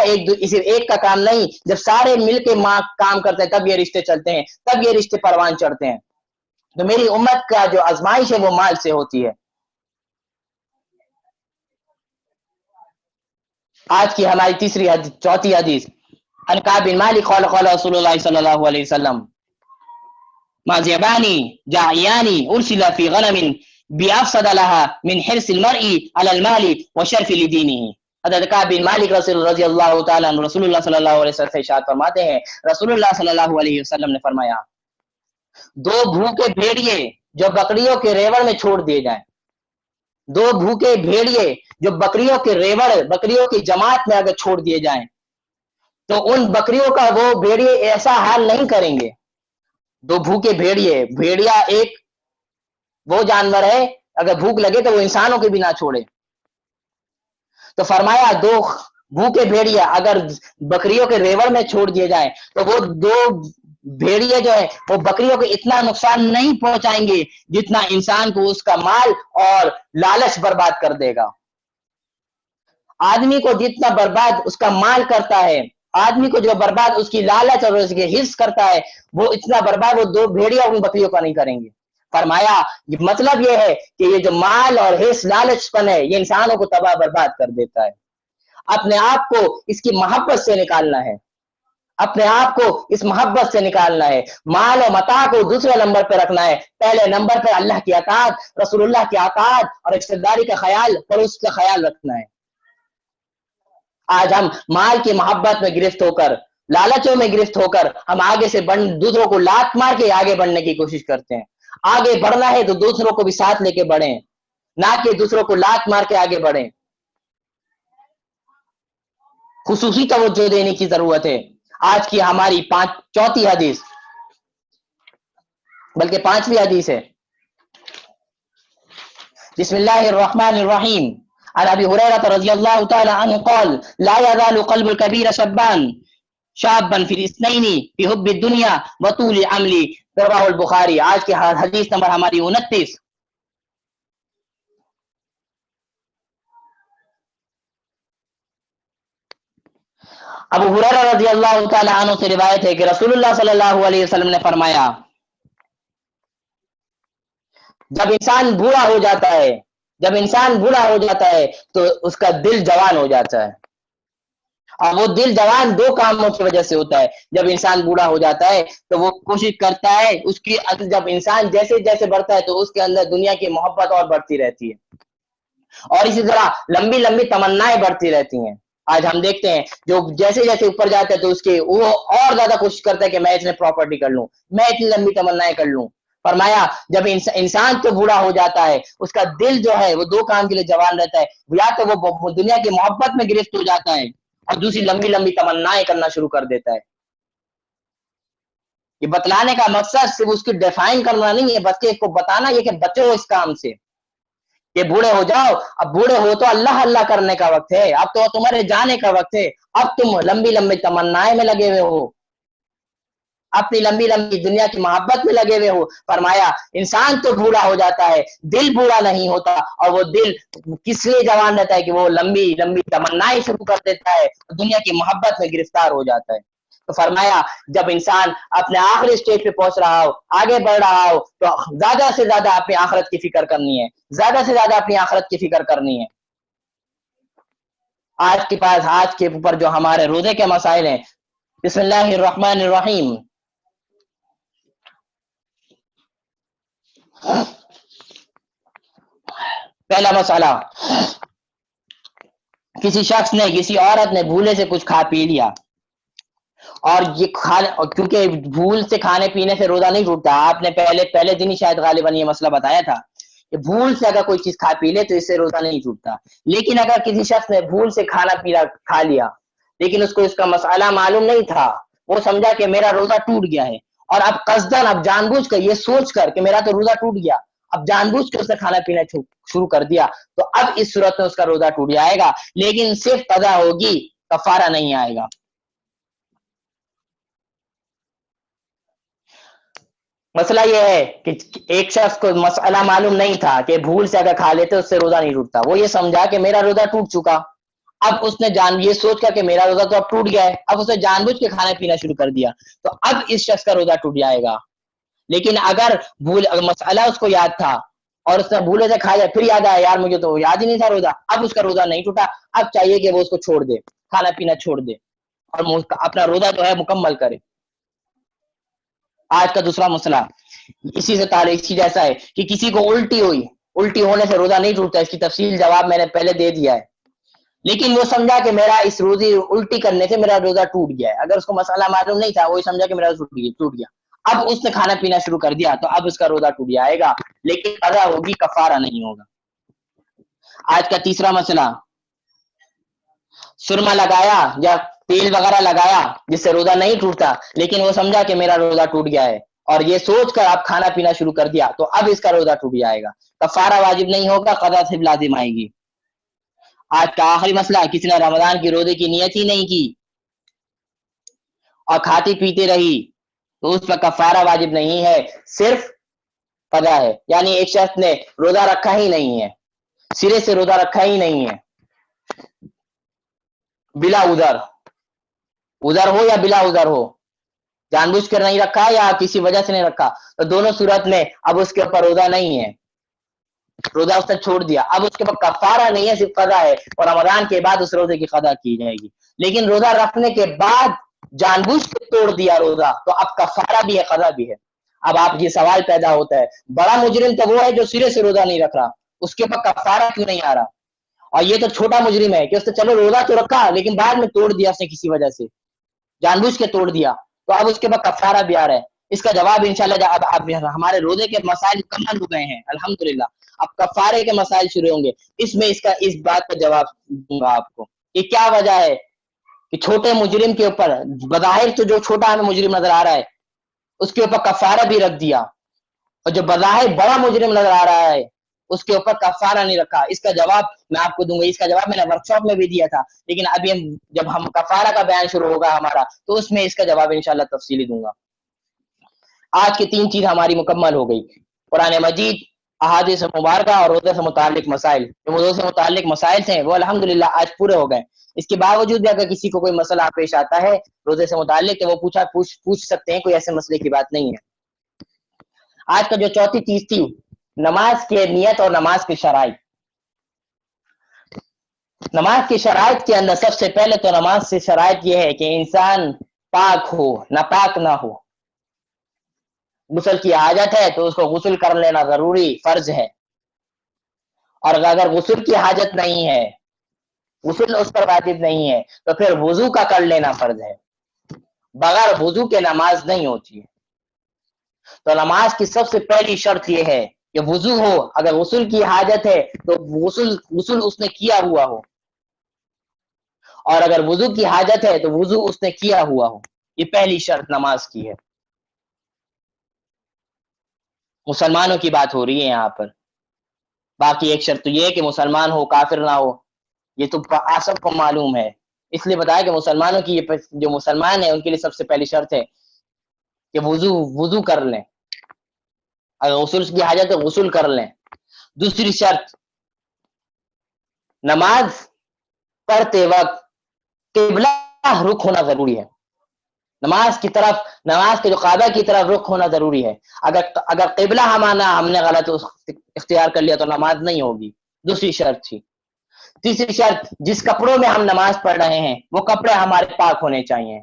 صرف ایک کا کام نہیں، جب سارے مل کے کام کرتے ہیں تب یہ رشتے چلتے ہیں، تب یہ رشتے پروان چڑھتے ہیں۔ تو میری امت کا جو آزمائش ہے وہ مال سے ہوتی ہے۔ آج کی ہماری چوتھی حدیث، عن کعب بن مالک قال قال رسول اللہ صلی اللہ علیہ وسلم ما ذئبان جائعان ارسل في غنم بافسد لها من حرص المرء على المال وشرف لدينه۔ حضرت کعب بن مالک رضی اللہ تعالیٰ عنہ رسول اللہ صلی اللہ علیہ وسلم سے ارشاد فرماتے ہیں، رسول اللہ صلی اللہ علیہ وسلم نے فرمایا، دو بھوکے بھیڑیے جو بکریوں کے ریوڑ میں چھوڑ دیے جائیں، دو بھوکے بھیڑیے جو بکریوں کے ریوڑ، بکریوں کی جماعت میں اگر چھوڑ دیے جائیں تو ان بکریوں کا وہ بھیڑیے ایسا حال نہیں کریں گے۔ دو بھوکے بھیڑیے، بھیڑیا ایک وہ جانور ہے اگر بھوک لگے تو وہ انسانوں کے بھی نہ چھوڑے، تو فرمایا دو بھوکے بھیڑیا اگر بکریوں کے ریوڑ میں چھوڑ دیے جائیں تو وہ دو بھیڑیے جو ہے وہ بکریوں کو اتنا نقصان نہیں پہنچائیں گے جتنا انسان کو اس کا مال اور لالچ برباد کر دے گا۔ آدمی کو جتنا برباد اس کا مال کرتا ہے آدمی کو جو برباد اس کی لالچ اور اس کے حرص کرتا ہے وہ اتنا برباد وہ 2 بھیڑیا ان بکریوں کا نہیں کریں گے. فرمایا مطلب یہ ہے کہ یہ جو مال اور حرص لالچ پن ہے یہ انسانوں کو تباہ برباد کر دیتا ہے. اپنے آپ کو اس کی محبت سے نکالنا ہے, اپنے آپ کو اس محبت سے نکالنا ہے. مال و متاع کو دوسرے نمبر پہ رکھنا ہے, پہلے نمبر پہ اللہ کی اطاعت, رسول اللہ کی اطاعت اور رشتہ داری کا خیال, پڑوس کا خیال رکھنا ہے. آج ہم مال کی محبت میں گرفت ہو کر, لالچوں میں گرفت ہو کر ہم آگے سے دوسروں کو لات مار کے آگے بڑھنے کی کوشش کرتے ہیں. آگے بڑھنا ہے تو دوسروں کو بھی ساتھ لے کے بڑھیں, نہ کہ دوسروں کو لات مار کے آگے بڑھیں. خصوصی توجہ دینے کی ضرورت ہے. آج کی ہماری چوتھی حدیث بلکہ 5ویں حدیث ہے. بسم اللہ الرحمن الرحیم. عن ابی ہریرہ رضی اللہ تعالی عنہ قال لا يزال قلب الكبير شابا في الاثنين في حب الدنيا وطول العمل. رواه البخاری. آج کی حدیث نمبر ہماری 29. ابو ہریرہ رضی اللہ تعالی عنہ سے روایت ہے کہ رسول اللہ صلی اللہ علیہ وسلم نے فرمایا جب انسان بوڑھا ہو جاتا ہے, جب انسان بوڑھا ہو جاتا ہے تو اس کا دل جوان ہو جاتا ہے, اور وہ دل جوان 2 کاموں کی وجہ سے ہوتا ہے. جب انسان بوڑھا ہو جاتا ہے تو وہ کوشش کرتا ہے, اس کی جب انسان جیسے جیسے بڑھتا ہے تو اس کے اندر دنیا کی محبت اور بڑھتی رہتی ہے, اور اسی طرح لمبی لمبی تمنائیں بڑھتی رہتی ہیں. آج ہم دیکھتے ہیں جو جیسے جیسے اوپر جاتا ہے تو اس کے وہ اور زیادہ کوشش کرتا ہے کہ میں اتنے پراپرٹی کر لوں, میں اتنی لمبی تمنائیں کر لوں. فرمایا جب انسان تو بوڑھا ہو جاتا ہے اس کا دل جو ہے وہ 2 کام کے لیے جوان رہتا ہے, یا تو وہ دنیا کی محبت میں گرفت ہو جاتا ہے اور دوسری لمبی لمبی تمنائیں کرنا شروع کر دیتا ہے. یہ بتلانے کا مقصد صرف اس کی ڈیفائن کرنا نہیں ہے بلکہ اس کو بتانا یہ کہ بچو اس کام سے کہ بوڑھے ہو جاؤ. اب بوڑھے ہو تو اللہ اللہ کرنے کا وقت ہے, اب تو تمہارے جانے کا وقت ہے. اب تم لمبی لمبی تمنائیں میں لگے ہوئے ہو, اپنی لمبی لمبی دنیا کی محبت میں لگے ہوئے ہو. فرمایا انسان تو بوڑھا ہو جاتا ہے, دل بوڑھا نہیں ہوتا, اور وہ دل کس لیے جوان رہتا ہے کہ وہ لمبی لمبی تمنائیں شروع کر دیتا ہے, دنیا کی محبت میں گرفتار ہو جاتا ہے. تو فرمایا جب انسان اپنے آخری سٹیج پہ پہنچ رہا ہو, آگے بڑھ رہا ہو, تو زیادہ سے زیادہ اپنی آخرت کی فکر کرنی ہے, زیادہ سے زیادہ اپنی آخرت کی فکر کرنی ہے. آج کے اوپر جو ہمارے روزے کے مسائل ہیں. بسم اللہ الرحمن الرحیم. پہلا مسئلہ, کسی شخص نے کسی عورت نے بھولے سے کچھ کھا پی لیا, اور یہ کیونکہ بھول سے کھانے پینے سے روزہ نہیں ٹوٹتا. آپ نے پہلے دن ہی شاید غالباً یہ مسئلہ بتایا تھا کہ بھول سے اگر کوئی چیز کھا پی لے تو اس سے روزہ نہیں ٹوٹتا. لیکن اگر کسی شخص نے بھول سے کھانا پینا کھا لیا لیکن اس کو اس کا مسئلہ معلوم نہیں تھا, وہ سمجھا کہ میرا روزہ ٹوٹ گیا ہے, اور اب قصدن اب جان بوجھ کر یہ سوچ کر کہ میرا تو روزہ ٹوٹ گیا, اب جان بوجھ کر اس نے کھانا پینا شروع کر دیا, تو اب اس صورت میں اس کا روزہ ٹوٹ جائے گا, لیکن صرف قضا ہوگی, کفارہ نہیں آئے گا. مسئلہ یہ ہے کہ ایک شخص کو مسئلہ معلوم نہیں تھا کہ بھول سے اگر کھا لیتے اس سے روزہ نہیں ٹوٹتا. وہ یہ سمجھا کہ میرا روزہ ٹوٹ چکا, اب اس نے یہ سوچ کر کہ میرا روزہ تو اب ٹوٹ گیا ہے, اب اس نے جان بوجھ کے کھانا پینا شروع کر دیا, تو اب اس شخص کا روزہ ٹوٹ جائے گا. لیکن اگر مسئلہ اس کو یاد تھا اور اس نے بھولے سے کھایا, پھر یاد آیا یار مجھے تو یاد ہی نہیں تھا روزہ, اب اس کا روزہ نہیں ٹوٹا, اب چاہیے کہ وہ اس کو چھوڑ دے, کھانا پینا چھوڑ دے اور اپنا روزہ جو ہے مکمل کرے. آج کا دوسرا مسئلہ اسی سے اسی جیسا ہے کہ کسی کو الٹی ہوئی, الٹی ہونے سے روزہ نہیں ٹوٹتا. اس کی تفصیل جواب میں نے پہلے دے دیا ہے, لیکن وہ سمجھا کہ میرا اس روزی الٹی کرنے سے میرا روزہ ٹوٹ گیا ہے. اگر اس کو مسئلہ معلوم نہیں تھا, وہی سمجھا کہ میرا روزہ ٹوٹ گیا, اب اس نے کھانا پینا شروع کر دیا, تو اب اس کا روزہ ٹوٹ جائے گا, لیکن قضا ہوگی, کفارہ نہیں ہوگا. آج کا تیسرا مسئلہ, سرما لگایا یا تیل وغیرہ لگایا جس سے روزہ نہیں ٹوٹتا, لیکن وہ سمجھا کہ میرا روزہ ٹوٹ گیا ہے اور یہ سوچ کر آپ کھانا پینا شروع کر دیا, تو اب اس کا روزہ ٹوٹ جائے گا, کفارہ واجب نہیں ہوگا, قضا صرف لازم آئے گی. آج کا آخری مسئلہ, کسی نے رمضان کی روزے کی نیت ہی نہیں کی اور کھاتی پیتے رہی تو اس پر کفارہ واجب نہیں ہے, صرف قضا ہے. یعنی ایک شخص نے روزہ رکھا ہی نہیں ہے, سرے سے روزہ رکھا ہی نہیں ہے, بلا عذر, ادھر ہو یا بلا ادھر ہو، جان بوجھ کر نہیں رکھا یا کسی وجہ سے نہیں رکھا، تو دونوں صورت میں اب اس کے اوپر روزہ نہیں ہے، روزہ اس نے چھوڑ دیا، اب اس کے اوپر کفارہ نہیں ہے، صرف قضا ہے، اور رمضان کے بعد اس روزے کی قضا کی جائے گی۔ لیکن روزہ رکھنے کے بعد جان بوجھ کے توڑ دیا روزہ، تو اب کفارہ بھی ہے، قضا بھی ہے۔ اب آپ یہ سوال پیدا ہوتا ہے، بڑا مجرم تو وہ ہے جو سرے سے روزہ نہیں رکھ رہا، اس کے اوپر کفارہ کیوں نہیں آ رہا؟ اور یہ تو چھوٹا مجرم ہے کہ اس نے چلو روزہ تو رکھا لیکن بعد میں توڑ دیا، اس نے کسی وجہ سے جان بوجھ کے توڑ دیا، تو اب اس کے بعد کفارہ بھی آ رہا ہے۔ اس کا جواب انشاءاللہ اب ہمارے روزے کے مسائل مکمل ہو گئے ہیں الحمدللہ، اب کفارے کے مسائل شروع ہوں گے، اس میں اس بات کا جواب دوں گا آپ کو کہ کیا وجہ ہے کہ چھوٹے مجرم کے اوپر بظاہر تو جو چھوٹا ہمیں مجرم نظر آ رہا ہے اس کے اوپر کفارہ بھی رکھ دیا، اور جو بظاہر بڑا مجرم نظر آ رہا ہے اس کے اوپر کفارہ نہیں رکھا۔ اس کا جواب میں آپ کو دوں گا، اس کا جواب میں نے ورکشاپ میں بھی دیا تھا، لیکن ابھی جب ہم کفارہ کا بیان شروع ہوگا ہمارا تو اس میں اس کا جواب انشاءاللہ تفصیلی دوں گا۔ آج کی 3 چیز ہماری مکمل ہو گئی، قرآن مجید، احادیث مبارکہ اور روزے سے متعلق مسائل۔ جو روزے سے متعلق مسائل تھے وہ الحمدللہ آج پورے ہو گئے۔ اس کے باوجود بھی اگر کسی کو کوئی مسئلہ پیش آتا ہے روزے سے متعلق تو وہ پوچھ سکتے ہیں، کوئی ایسے مسئلے کی بات نہیں ہے۔ آج کا جو چوتھی چیز تھی، نماز کی نیت اور نماز کی شرائط۔ نماز کی شرائط کے اندر سب سے پہلے تو نماز سے شرائط یہ ہے کہ انسان پاک ہو، ناپاک نہ ہو۔ غسل کی حاجت ہے تو اس کو غسل کر لینا ضروری فرض ہے، اور اگر غسل کی حاجت نہیں ہے، غسل اس پر واجب نہیں ہے، تو پھر وضو کا کر لینا فرض ہے۔ بغیر وضو کے نماز نہیں ہوتی ہے۔ تو نماز کی سب سے پہلی شرط یہ ہے کہ وضو ہو، اگر غسل کی حاجت ہے تو غسل اس نے کیا ہوا ہو، اور اگر وضو کی حاجت ہے تو وضو اس نے کیا ہوا ہو۔ یہ پہلی شرط نماز کی ہے۔ مسلمانوں کی بات ہو رہی ہے یہاں پر، باقی ایک شرط تو یہ ہے کہ مسلمان ہو، کافر نہ ہو، یہ تو سب کو معلوم ہے، اس لیے بتایا کہ مسلمانوں کی جو مسلمان ہیں ان کے لیے سب سے پہلی شرط ہے کہ وضو کر لیں، اگر غسل کی حاجت ہے غسل کر لیں۔ دوسری شرط، نماز پڑھتے وقت قبلہ رخ ہونا ضروری ہے، نماز کے جو کعبہ کی طرف رخ ہونا ضروری ہے۔ اگر قبلہ ہم نے غلط اختیار کر لیا تو نماز نہیں ہوگی۔ دوسری شرط تھی۔ تیسری شرط، جس کپڑوں میں ہم نماز پڑھ رہے ہیں وہ کپڑے ہمارے پاک ہونے چاہیے۔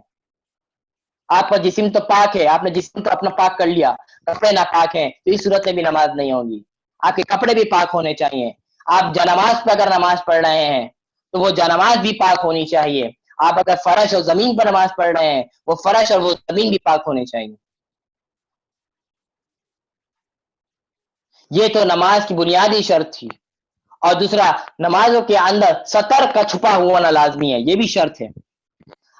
آپ کا جسم تو پاک ہے، آپ نے جسم تو اپنا پاک کر لیا، کپڑے نہ پاک ہیں تو اس صورت میں بھی نماز نہیں ہوگی۔ آپ کے کپڑے بھی پاک ہونے چاہیے۔ آپ جانماز پہ اگر نماز پڑھ رہے ہیں تو وہ جانماز بھی پاک ہونی چاہیے۔ آپ اگر فرش اور زمین پر نماز پڑھ رہے ہیں وہ فرش اور وہ زمین بھی پاک ہونے چاہیے۔ یہ تو نماز کی بنیادی شرط تھی۔ اور دوسرا، نمازوں کے اندر سطر کا چھپا ہونا لازمی ہے، یہ بھی شرط ہے۔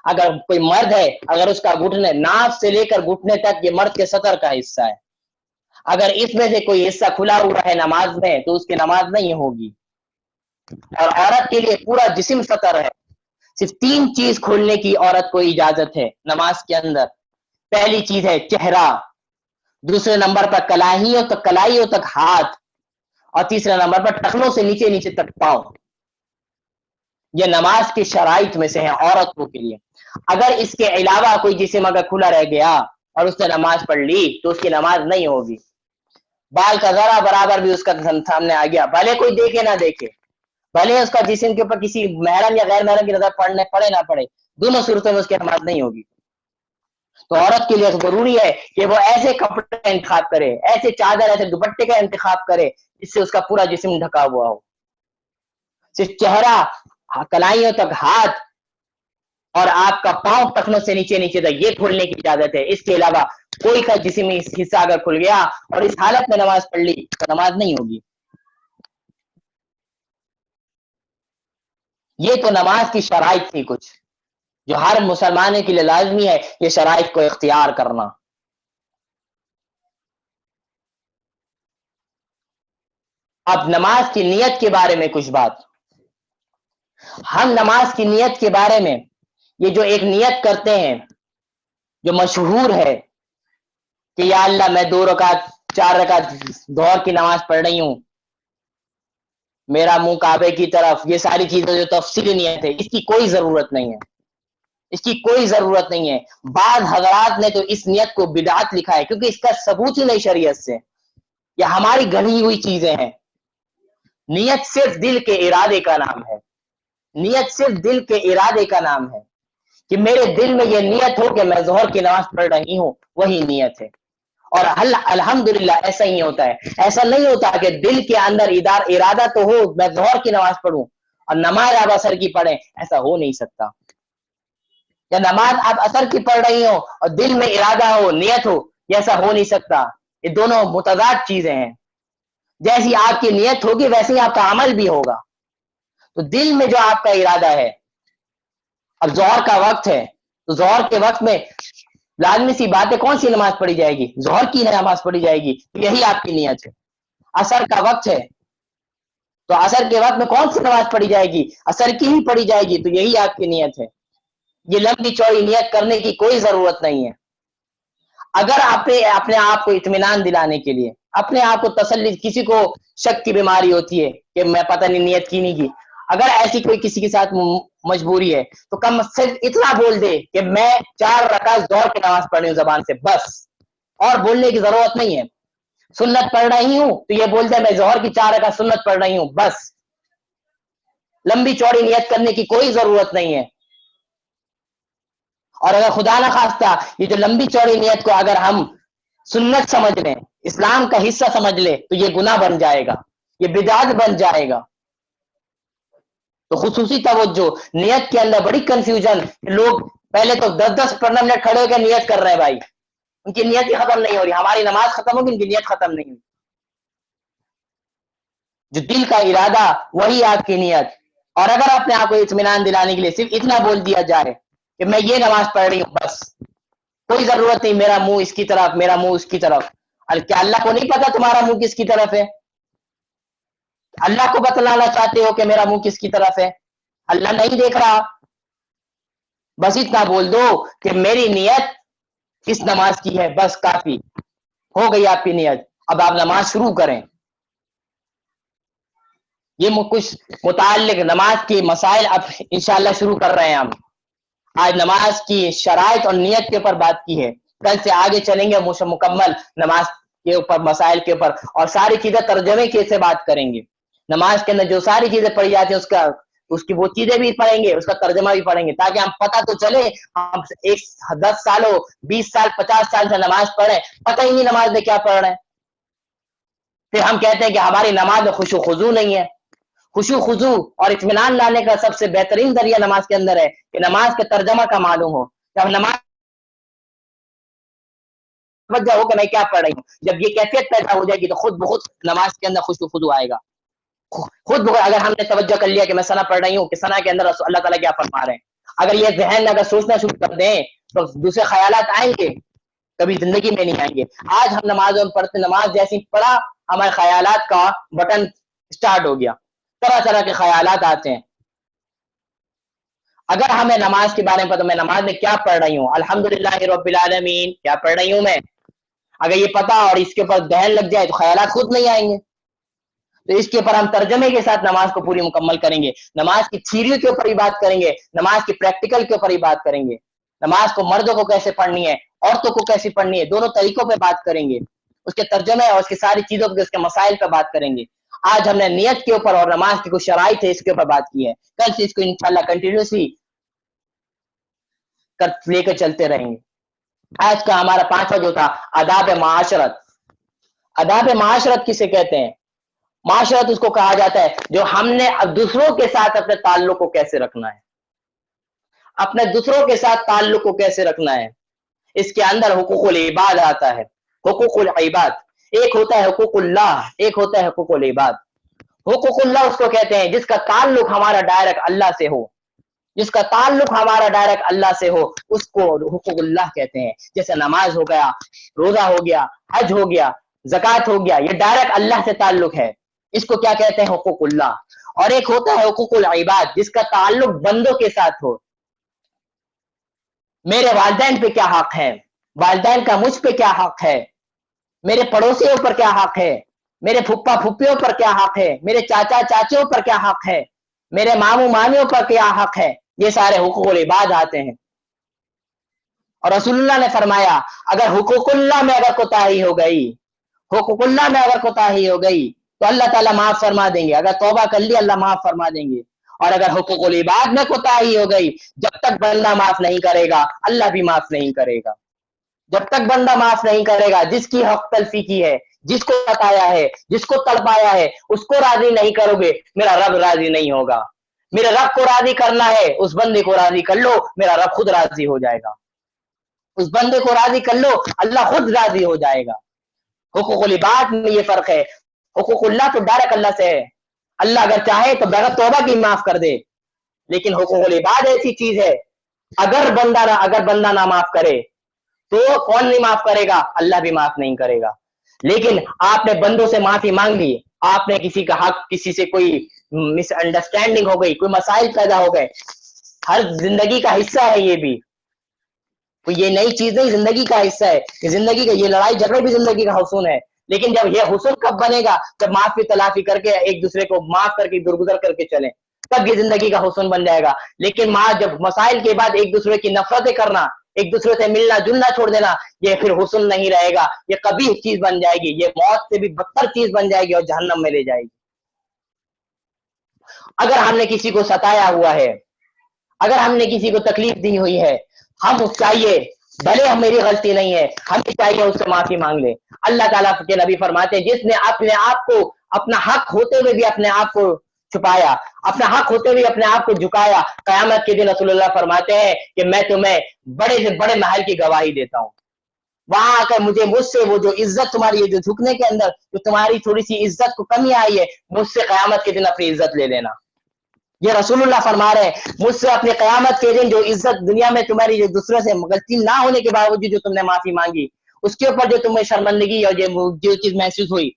اگر کوئی مرد ہے، اگر اس کا گھٹنے ناف سے لے کر گھٹنے تک یہ مرد کے سطر کا حصہ ہے، اگر اس میں سے کوئی حصہ کھلا ہوا ہے نماز میں تو اس کی نماز نہیں ہوگی۔ اور عورت کے لیے پورا جسم سطر ہے، صرف 3 چیز کھولنے کی عورت کو اجازت ہے نماز کے اندر۔ پہلی چیز ہے چہرہ، دوسرے نمبر پر کلائیوں تک ہاتھ، اور تیسرے نمبر پر ٹخنوں سے نیچے تک پاؤں۔ یہ نماز کی شرائط میں سے ہیں عورتوں کے لیے۔ اگر اس کے علاوہ کوئی جسم اگر کھلا رہ گیا اور اس نے نماز پڑھ لی تو اس کی نماز نہیں ہوگی۔ بال کا ذرا برابر بھی اس کا سامنے آ گیا، بھلے کوئی دیکھے نہ دیکھے، بھلے اس کا جسم کے اوپر کسی محرم یا غیر محرم کی نظر پڑے نہ پڑے، دونوں صورتوں میں اس کی نماز نہیں ہوگی۔ تو عورت کے لیے ضروری ہے کہ وہ ایسے کپڑے کا انتخاب کرے، ایسے چادر، ایسے دوپٹے کا انتخاب کرے جس سے اس کا پورا جسم ڈھکا ہوا ہو۔ صرف چہرہ، کلائیوں تک ہاتھ اور آپ کا پاؤں ٹخنوں سے نیچے تک یہ کھولنے کی اجازت ہے۔ اس کے علاوہ کوئی کا جسمی حصہ اگر کھل گیا اور اس حالت میں نماز پڑھ لی تو نماز نہیں ہوگی۔ یہ تو نماز کی شرائط تھی کچھ جو ہر مسلمان کے لیے لازمی ہے یہ شرائط کو اختیار کرنا۔ اب نماز کی نیت کے بارے میں کچھ بات۔ ہم نماز کی نیت کے بارے میں یہ جو ایک نیت کرتے ہیں جو مشہور ہے کہ یا اللہ میں 2 رکعت 4 رکعت ظہر کی نماز پڑھ رہی ہوں، میرا منہ کعبے کی طرف، یہ ساری چیزیں جو تفصیلی نیت ہے اس کی کوئی ضرورت نہیں ہے، اس کی کوئی ضرورت نہیں ہے. بعض حضرات نے تو اس نیت کو بدعت لکھا ہے کیونکہ اس کا ثبوت ہی نہیں شریعت سے, یہ ہماری گڑھی ہوئی چیزیں ہیں. نیت صرف دل کے ارادے کا نام ہے, نیت صرف دل کے ارادے کا نام ہے کہ میرے دل میں یہ نیت ہو کہ میں ظہر کی نماز پڑھ رہی ہوں, وہی نیت ہے. اور الحمدللہ ایسا ہی ہوتا ہے. ایسا نہیں ہوتا کہ دل کے اندر ارادہ تو ہو میں ظہر کی نماز پڑھوں اور نماز آپ اثر کی پڑھیں, ایسا ہو نہیں سکتا. یا نماز آپ اثر کی پڑھ رہی ہو اور دل میں ارادہ ہو, نیت ہو, یہ ایسا ہو نہیں سکتا. یہ دونوں متضاد چیزیں ہیں. جیسی آپ کی نیت ہوگی ویسے ہی آپ کا عمل بھی ہوگا. تو دل میں جو آپ کا ارادہ ہے, اب ظہر کا وقت ہے تو ظہر کے وقت میں لازمی سی بات ہے کون سی نماز پڑھی جائے گی, ظہر کی نماز پڑھی جائے گی, یہی آپ کی نیت ہے. عصر کا وقت ہے تو عصر کے وقت میں کون سی نماز پڑھی جائے گی, عصر کی ہی پڑھی جائے گی, تو یہی آپ کی نیت ہے. یہ لمبی چوڑی نیت کرنے کی کوئی ضرورت نہیں ہے. اگر اپنے آپ کو اطمینان دلانے کے لیے, اپنے آپ کو تسلی, کسی کو شک کی بیماری ہوتی ہے کہ میں پتہ نہیں نیت کی نہیں کی, اگر ایسی کوئی کسی کے ساتھ مجبوری ہے تو کم صرف اتنا بول دے کہ میں 4 رکعت ظہر کی نماز پڑھ رہی ہوں زبان سے, بس, اور بولنے کی ضرورت نہیں ہے. سنت پڑھ رہی ہوں تو یہ بول دے میں ظہر کی 4 رکعت سنت پڑھ رہی ہوں, بس. لمبی چوڑی نیت کرنے کی کوئی ضرورت نہیں ہے. اور اگر خدا نہ خواستہ یہ جو لمبی چوڑی نیت کو اگر ہم سنت سمجھ لیں, اسلام کا حصہ سمجھ لیں, تو یہ گناہ بن جائے گا, یہ بدعت بن جائے گا. تو خصوصی توجہ, نیت کے اندر بڑی کنفیوژن. لوگ پہلے تو 10-10 15 منٹ کھڑے ہو کے نیت کر رہے ہیں بھائی, ان کی نیت ہی ختم نہیں ہو رہی. ہماری نماز ختم ہوگی, ان کی نیت ختم نہیں ہوئی. جو دل کا ارادہ وہی آپ کی نیت. اور اگر اپنے آپ کو اطمینان دلانے کے لیے صرف اتنا بول دیا جائے کہ میں یہ نماز پڑھ رہی ہوں, بس, کوئی ضرورت نہیں میرا منہ اس کی طرف, میرا منہ اس کی طرف. کیا اللہ کو نہیں پتا تمہارا منہ کس کی طرف ہے؟ اللہ کو بتلانا چاہتے ہو کہ میرا منہ کس کی طرف ہے؟ اللہ نہیں دیکھ رہا. بس اتنا بول دو کہ میری نیت اس نماز کی ہے, بس کافی ہو گئی آپ کی نیت. اب آپ نماز شروع کریں. یہ کچھ متعلق نماز کی مسائل اب انشاءاللہ شروع کر رہے ہیں ہم. آج نماز کی شرائط اور نیت کے اوپر بات کی ہے, کل سے آگے چلیں گے مکمل نماز کے اوپر, مسائل کے اوپر, اور ساری چیزیں ترجمے کے سے بات کریں گے. نماز کے اندر جو ساری چیزیں پڑھی جاتی ہیں اس کی وہ چیزیں بھی پڑھیں گے, اس کا ترجمہ بھی پڑھیں گے, تاکہ ہم پتہ تو چلے. ہم 10 سالوں 20 سال 50 سال سے نماز پڑھیں, پتہ ہی نہیں نماز میں کیا پڑھ رہے ہیں. پھر ہم کہتے ہیں کہ ہماری نماز میں خشوع خضوع نہیں ہے. خشوع خضوع اور اطمینان لانے کا سب سے بہترین ذریعہ نماز کے اندر ہے کہ نماز کے ترجمہ کا معلوم ہو. جب نماز توجہ ہو کہ میں کیا پڑھ رہی ہوں, جب یہ کیفیت پیدا ہو جائے گی تو خود بخود نماز کے اندر خشوع خضوع آئے گا. خود بخود اگر ہم نے توجہ کر لیا کہ میں ثنا پڑھ رہی ہوں کہ ثنا کے اندر اللہ تعالیٰ کیا فرما رہے ہیں, اگر یہ ذہن اگر سوچنا شروع کر دیں تو دوسرے خیالات آئیں گے, کبھی زندگی میں نہیں آئیں گے. آج ہم نماز پڑھتے, نماز جیسی پڑھا ہمارے خیالات کا بٹن سٹارٹ ہو گیا, طرح طرح کے خیالات آتے ہیں. اگر ہمیں نماز کے بارے میں پتہ میں نماز میں کیا پڑھ رہی ہوں, الحمدللہ رب العالمین کیا پڑھ رہی ہوں میں, اگر یہ پتہ اور اس کے اوپر ذہن لگ جائے تو خیالات خود نہیں آئیں گے. تو اس کے اوپر ہم ترجمے کے ساتھ نماز کو پوری مکمل کریں گے. نماز کی تھیوری کے اوپر ہی بات کریں گے, نماز کی پریکٹیکل کے اوپر ہی بات کریں گے. نماز کو مردوں کو کیسے پڑھنی ہے, عورتوں کو کیسے پڑھنی ہے, دونوں طریقوں پہ بات کریں گے. اس کے ترجمے اور اس کی ساری چیزوں پہ, اس کے مسائل پہ بات کریں گے. آج ہم نے نیت کے اوپر اور نماز کی کچھ شرائط ہے اس کے اوپر بات کی ہے. کل سے اس کو انشاءاللہ کنٹینیوسلی لے کر چلتے رہیں گے. آج کا ہمارا 5واں جو تھا آداب معاشرت. آداب معاشرت کسے کہتے ہیں؟ معاشرت اس کو کہا جاتا ہے جو ہم نے دوسروں کے ساتھ اپنے تعلق کو کیسے رکھنا ہے, اپنے دوسروں کے ساتھ تعلق کو کیسے رکھنا ہے. اس کے اندر حقوق العباد آتا ہے. حقوق العباد, ایک ہوتا ہے حقوق اللہ, ایک ہوتا ہے حقوق العباد. حقوق اللہ اس کو کہتے ہیں جس کا تعلق ہمارا ڈائریکٹ اللہ سے ہو, جس کا تعلق ہمارا ڈائریکٹ اللہ سے ہو اس کو حقوق اللہ کہتے ہیں. جیسے نماز ہو گیا, روزہ ہو گیا, حج ہو گیا, زکوٰۃ ہو گیا, یہ ڈائریکٹ اللہ سے تعلق ہے, اس کو کیا کہتے ہیں حقوق اللہ. اور ایک ہوتا ہے حقوق العباد جس کا تعلق بندوں کے ساتھ ہو. میرے والدین پہ کیا حق ہے, والدین کا مجھ پہ کیا حق ہے, میرے پڑوسیوں پر کیا حق ہے, میرے پھپھا پھپھیوں پر کیا حق ہے, میرے چاچا چاچیوں پر کیا حق ہے, میرے ماموں مامیوں پر کیا حق ہے. یہ سارے حقوق العباد آتے ہیں. اور رسول اللہ نے فرمایا اگر حقوق اللہ میں اگر کوتاہی ہو گئی، حقوق اللہ میں اگر کوتاہی ہو گئی تو اللہ تعالیٰ معاف فرما دیں گے، اگر توبہ کر لی اللہ معاف فرما دیں گے، اور اگر حقوق العباد میں کوتاہی ہو گئی جب تک بندہ معاف نہیں کرے گا اللہ بھی معاف نہیں کرے گا، جب تک بندہ معاف نہیں کرے گا، جس کی حق تلفی کی ہے، جس کو بتایا ہے، جس کو تڑپایا ہے، اس کو راضی نہیں کرو گے میرا رب راضی نہیں ہوگا، میرے رب کو راضی کرنا ہے اس بندے کو راضی کر لو میرا رب خود راضی ہو جائے گا، اس بندے کو راضی کر لو اللہ خود راضی ہو جائے گا۔ حقوق العباد میں یہ فرق ہے، حقوق اللہ تو ڈائریکٹ اللہ سے ہے، اللہ اگر چاہے تو بغیر توبہ کی معاف کر دے، لیکن حقوق العباد ایسی چیز ہے اگر بندہ نہ معاف کرے تو کون نہیں معاف کرے گا؟ اللہ بھی معاف نہیں کرے گا۔ لیکن آپ نے بندوں سے معافی مانگ لی، آپ نے کسی کا حق، کسی سے کوئی مس انڈرسٹینڈنگ ہو گئی، کوئی مسائل پیدا ہو گئے، ہر زندگی کا حصہ ہے یہ بھی، کوئی یہ نئی چیز نہیں، زندگی کا حصہ ہے، کہ زندگی کا یہ لڑائی جھگڑے بھی زندگی کا حصول ہے، لیکن جب یہ حصول کب بنے گا؟ جب معافی تلافی کر کے ایک دوسرے کو معاف کر کے درگزر کر کے چلیں، تب یہ زندگی کا حسن بن جائے گا۔ لیکن جب مسائل کے بعد ایک دوسرے کی نفرتیں کرنا، ایک دوسرے سے ملنا جلنا چھوڑ دینا، یہ پھر حسن نہیں رہے گا، یہ قبیح چیز بن جائے گی، یہ موت سے بھی بدتر چیز بن جائے گی اور جہنم میں لے جائے گی۔ اگر ہم نے کسی کو ستایا ہوا ہے، اگر ہم نے کسی کو تکلیف دی ہوئی ہے، ہم اس چاہیے بھلے ہم میری غلطی نہیں ہے، ہمیں چاہیے اس سے معافی مانگ لے۔ اللہ تعالیٰ کے نبی فرماتے ہیں جس نے اپنے آپ کو اپنا حق ہوتے ہوئے بھی اپنے آپ کو چھپایا، اپنا حق ہوتے ہوئے اپنے آپ کو جھکایا، قیامت کے دن رسول اللہ فرماتے ہیں کہ میں تمہیں بڑے سے بڑے محل کی گواہی دیتا ہوں، وہاں آ کر مجھ سے وہ جو عزت تمہاری ہے، جو جھکنے کے اندر جو تمہاری تھوڑی سی عزت کو کمی آئی ہے، مجھ سے قیامت کے دن اپنی عزت لے لینا۔ یہ رسول اللہ فرما رہے ہیں مجھ سے اپنے قیامت کے دن جو عزت دنیا میں تمہاری جو دوسرے سے غلطی نہ ہونے کے باوجود جو تم نے معافی مانگی، اس کے اوپر جو تمہیں شرمندگی اور جو چیز محسوس ہوئی،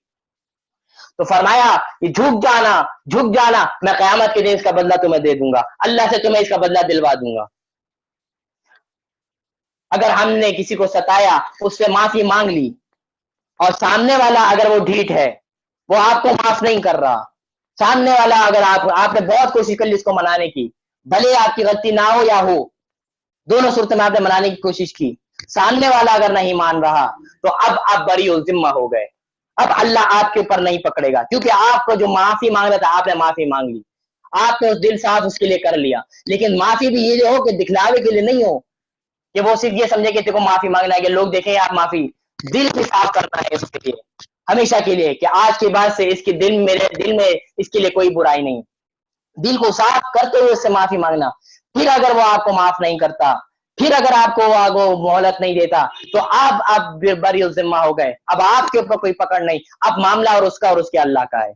تو فرمایا کہ جھک جانا میں قیامت کے دن اس کا بدلہ تمہیں دے دوں گا، اللہ سے تمہیں اس کا بدلہ دلوا دوں گا۔ اگر ہم نے کسی کو ستایا، اس سے معافی مانگ لی، اور سامنے والا اگر وہ ڈھیٹ ہے، وہ آپ کو معاف نہیں کر رہا، سامنے والا اگر آپ نے بہت کوشش کر لی اس کو منانے کی، بھلے آپ کی غلطی نہ ہو یا ہو، دونوں صورت میں آپ نے منانے کی کوشش کی، سامنے والا اگر نہیں مان رہا تو اب آپ بری الذمہ ہو گئے، اب اللہ آپ کے اوپر نہیں پکڑے گا، کیونکہ آپ کو جو معافی مانگ رہا تھا آپ نے معافی مانگ لی، آپ نے اس دل صاف اس کے لیے کر لیا۔ لیکن معافی بھی یہ ہو کہ دکھلاوے کے لیے نہیں ہو کہ وہ صرف یہ سمجھے کہ تیرے کو معافی مانگنا ہے کہ لوگ دیکھیں آپ معافی، دل بھی صاف کرنا ہے اس کے لیے ہمیشہ کے لیے، کہ آج کے بعد سے اس کے میرے دل میں اس کے لیے کوئی برائی نہیں، دل کو صاف کرتے ہوئے اس سے معافی مانگنا۔ پھر اگر وہ آپ کو معاف نہیں کرتا، پھر اگر آپ کو وہ مہلت نہیں دیتا تو آپ بری الذمہ ہو گئے، اب آپ کے اوپر کوئی پکڑ نہیں، اب معاملہ اور اس کا اور اس کے اللہ کا ہے۔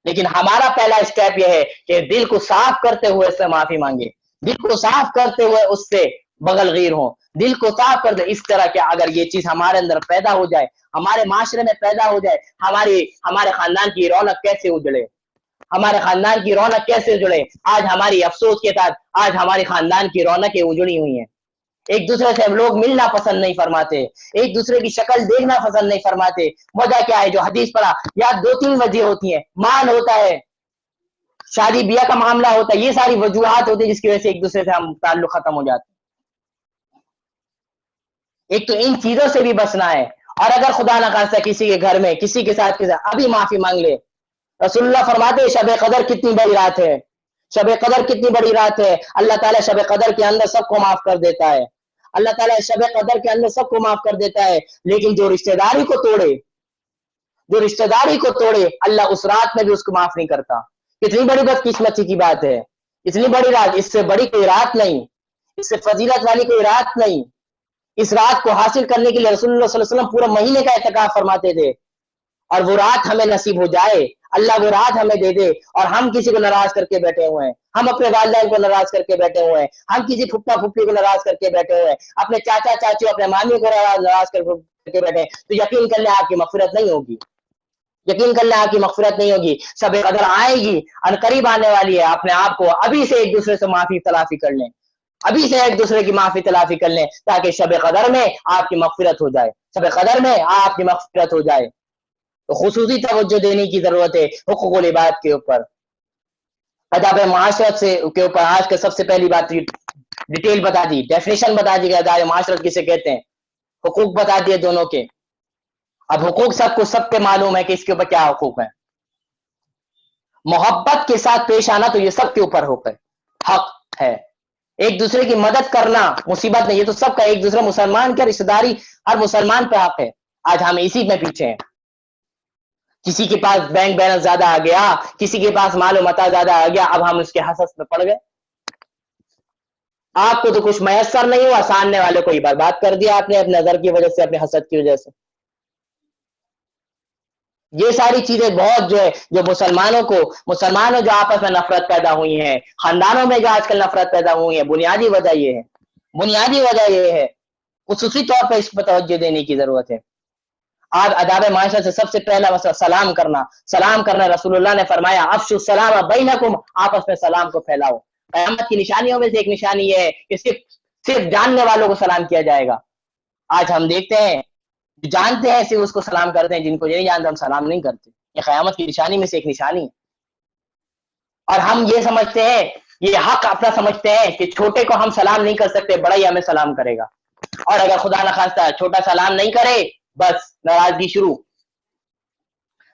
لیکن ہمارا پہلا اسٹیپ یہ ہے کہ دل کو صاف کرتے ہوئے اس سے معافی مانگے، دل کو صاف کرتے ہوئے اس سے بغل غیر ہو، دل کو صاف کر دے۔ اس طرح کہ اگر یہ چیز ہمارے اندر پیدا ہو جائے، ہمارے معاشرے میں پیدا ہو جائے، ہمارے خاندان کی رونق کیسے اجڑے، ہمارے خاندان کی رونق کیسے جڑے۔ آج ہماری افسوس کے ساتھ آج ہمارے خاندان کی رونقیں اجڑی ہوئی ہیں، ایک دوسرے سے لوگ ملنا پسند نہیں فرماتے، ایک دوسرے کی شکل دیکھنا پسند نہیں فرماتے۔ وجہ کیا ہے؟ جو حدیث پڑھا، یا 2-3 وجہ ہوتی ہیں، مال ہوتا ہے، شادی بیاہ کا معاملہ ہوتا ہے، یہ ساری وجوہات ہوتی ہیں جس کی وجہ سے ایک دوسرے سے ہم تعلق ختم ہو جاتے ہیں۔ ایک تو ان چیزوں سے بھی بچنا ہے، اور اگر خدا نہ خواستہ کسی کے گھر میں کسی کے ساتھ ابھی معافی مانگ لے۔ رسول اللہ فرماتے شب قدر کتنی بڑی رات ہے، شب قدر کتنی بڑی رات ہے، اللہ تعالیٰ شب قدر کے اندر سب کو معاف کر دیتا ہے، اللہ تعالیٰ شب قدر کے اندر سب کو معاف کر دیتا ہے، لیکن جو رشتہ داری کو توڑے اللہ اس رات میں بھی اس کو معاف نہیں کرتا۔ کتنی بڑی بدقسمتی کی بات ہے، اتنی بڑی رات، اس سے بڑی کوئی رات نہیں، اس سے فضیلت والی کوئی رات نہیں۔ اس رات کو حاصل کرنے کے لیے رسول اللہ صلی اللہ علیہ وسلم پورا مہینے کا اعتکاف فرماتے تھے، اور وہ رات ہمیں نصیب ہو جائے، اللہ وہ رات ہمیں دے دے، اور ہم کسی کو ناراض کر کے بیٹھے ہوئے ہیں، ہم اپنے والدین کو ناراض کر کے بیٹھے ہوئے ہیں، ہم کسی پھپھا پھپھی کو ناراض کر کے بیٹھے ہوئے ہیں، اپنے چاچا چاچی اپنے مامی کو ناراض کر کے بیٹھے ہیں، تو یقین کر لیں آپ کی مغفرت نہیں ہوگی، یقین کر لیں آپ کی مغفرت نہیں ہوگی۔ شب قدر آئے گی، قریب آنے والی ہے، اپنے آپ کو ابھی سے ایک دوسرے سے معافی تلافی کر لیں، ابھی سے ایک دوسرے کی معافی تلافی کر لیں، تاکہ شب قدر میں آپ کی مغفرت ہو جائے، شب قدر میں آپ کی مغفرت ہو جائے۔ تو خصوصی توجہ دینے کی ضرورت ہے حقوق العباد کے اوپر، آداب معاشرت کے اوپر۔ آج کا سب سے پہلی بات ڈیٹیل بتا دی, ڈیفینیشن بتا دی کہ ادائے معاشرت کسے کہتے ہیں, حقوق بتا دیے دونوں کے. اب حقوق سب کے معلوم ہے کہ اس کے اوپر کیا حقوق ہے. محبت کے ساتھ پیش آنا تو یہ سب کے اوپر حق ہے. ایک دوسرے کی مدد کرنا مصیبت نہیں, یہ تو سب کا, ایک دوسرے مسلمان کا رشتہ داری ہر مسلمان پہ حق ہے. آج ہم اسی میں پیچھے ہیں. کسی کے پاس بینک بیلنس زیادہ آ گیا, کسی کے پاس مال و متاع زیادہ آ گیا, اب ہم اس کے حسد میں پڑ گئے. آپ کو تو کچھ میسر نہیں ہوا, سامنے والے کو ہی برباد کر دیا آپ نے اپنے نظر کی وجہ سے, اپنے حسد کی وجہ سے. یہ ساری چیزیں بہت جو مسلمانوں جو آپس میں نفرت پیدا ہوئی ہیں, خاندانوں میں جو آج کل نفرت پیدا ہوئی ہے, بنیادی وجہ یہ ہے. خصوصی طور پہ اس پر توجہ دینے کی ضرورت ہے. آج آداب معاشرت سے سب سے پہلا مسئلہ سلام کرنا. رسول اللہ نے فرمایا افشوا السلام بینکم, آپس میں سلام کو پھیلاؤ. قیامت کی نشانیوں میں سے ایک نشانی یہ ہے کہ صرف جاننے والوں کو سلام کیا جائے گا. آج ہم دیکھتے ہیں جو جانتے ہیں صرف اس کو سلام کرتے ہیں, جن کو نہیں جانتے ہم سلام نہیں کرتے. یہ قیامت کی نشانی میں سے ایک نشانی ہے. اور ہم یہ سمجھتے ہیں, یہ حق اپنا سمجھتے ہیں کہ چھوٹے کو ہم سلام نہیں کر سکتے, بڑا ہی ہمیں سلام کرے گا. اور اگر خدا نخواستہ چھوٹا سلام نہیں کرے, بس ناراضگی شروع.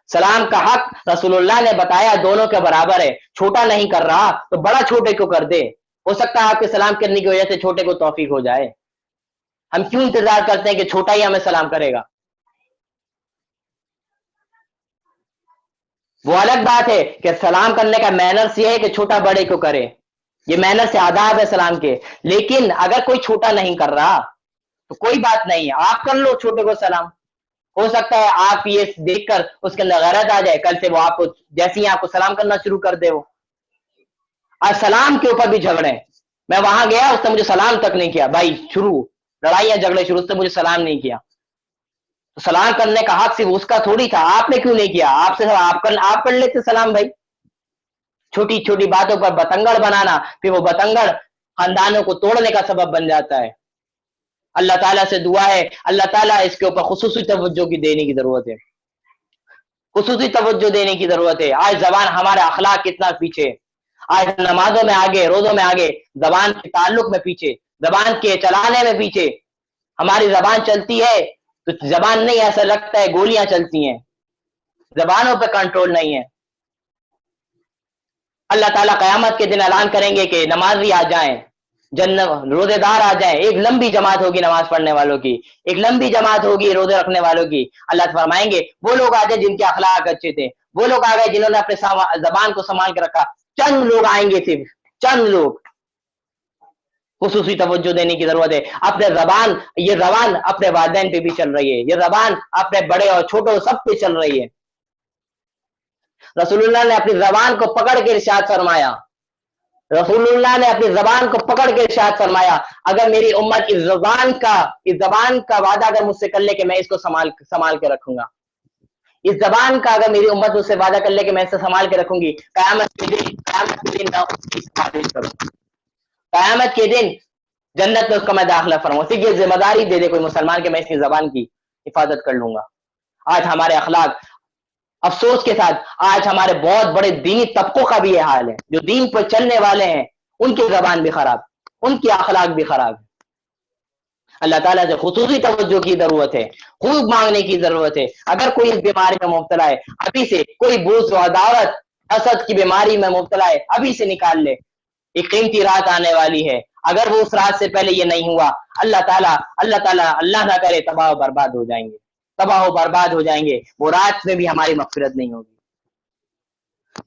سلام کا حق رسول اللہ نے بتایا دونوں کے برابر ہے. چھوٹا نہیں کر رہا تو بڑا چھوٹے کو کر دے. ہو سکتا ہے آپ کے سلام کرنے کی وجہ سے چھوٹے کو توفیق ہو جائے. ہم کیوں انتظار کرتے ہیں کہ چھوٹا ہی ہمیں سلام کرے گا؟ وہ الگ بات ہے کہ سلام کرنے کا مینرز یہ ہے کہ چھوٹا بڑے کو کرے, یہ مینرز سے آداب ہے سلام کے. لیکن اگر کوئی چھوٹا نہیں کر رہا تو کوئی بات نہیں ہے, آپ کر لو چھوٹے کو سلام. ہو سکتا ہے آپ یہ دیکھ کر اس کے اندر غیرت آ جائے, کل سے وہ آپ کو جیسے ہی آپ کو سلام کرنا شروع کر دے. وہ آج سلام کے اوپر بھی جھگڑے. میں وہاں گیا, اس نے مجھے سلام تک نہیں کیا. بھائی شروع لڑائیاں جھگڑے شروع, اس نے مجھے سلام نہیں کیا. تو سلام کرنے کا حق صرف اس کا تھوڑی تھا, آپ نے کیوں نہیں کیا؟ آپ سے آپ کر لیتے سلام. بھائی چھوٹی چھوٹی باتوں پر بتنگڑ بنانا, پھر وہ بتنگڑ خاندانوں کو توڑنے کا سبب بن جاتا ہے. اللہ تعالیٰ سے دعا ہے, اللہ تعالیٰ اس کے اوپر خصوصی توجہ دینے کی ضرورت ہے. خصوصی توجہ دینے کی ضرورت ہے. آج زبان ہمارا اخلاق کتنا پیچھے, آج نمازوں میں آگے, روزوں میں آگے, زبان کے تعلق میں پیچھے, زبان کے چلانے میں پیچھے. ہماری زبان چلتی ہے تو زبان نہیں, ایسا لگتا ہے گولیاں چلتی ہیں. زبانوں پہ کنٹرول نہیں ہے. اللہ تعالیٰ قیامت کے دن اعلان کریں گے کہ نمازی آ جائیں, روزے دار آ جائیں. ایک لمبی جماعت ہوگی نماز پڑھنے والوں کی, ایک لمبی جماعت ہوگی روزے رکھنے والوں کی. اللہ فرمائیں گے وہ لوگ آ جائیں جن کے اخلاق اچھے تھے, وہ لوگ آ گئے جنہوں نے اپنے زبان کو سنبھال کے رکھا. چند لوگ آئیں گے, صرف چند لوگ. خصوصی توجہ دینے کی ضرورت ہے. یہ زبان اپنے والدین پہ بھی چل رہی ہے, یہ زبان اپنے بڑے اور چھوٹوں سب پہ چل رہی ہے. رسول اللہ نے اپنی زبان کو پکڑ کے ارشاد فرمایا, اگر میری امت اس زبان کا وعدہ اگر مجھ سے کر لے کہ میں اس کو سنبھال کے رکھوں گا, اس زبان کا اگر میری امت مجھ سے وعدہ کر لے کہ میں اسے سنبھال کے رکھوں گی, قیامت کے دن جنت میں اس کو میں داخلہ فرماؤں. صرف یہ ذمہ داری دے دے کوئی مسلمان کہ میں اس کی زبان کی حفاظت کر لوں گا. آج ہمارے اخلاق, افسوس کے ساتھ آج ہمارے بہت بڑے دینی طبقوں کا بھی یہ حال ہے. جو دین پر چلنے والے ہیں ان کی زبان بھی خراب, ان کی اخلاق بھی خراب ہے. اللہ تعالیٰ سے خصوصی توجہ کی ضرورت ہے, خوب مانگنے کی ضرورت ہے. اگر کوئی اس بیماری میں مبتلا ہے, ابھی سے کوئی بغض و عداوت حسد کی بیماری میں مبتلا ہے, ابھی سے نکال لے. ایک قیمتی رات آنے والی ہے, اگر وہ اس رات سے پہلے یہ نہیں ہوا, اللہ نہ کرے تباہ و برباد ہو جائیں گے. وہ رات میں بھی ہماری مغفرت نہیں ہوگی.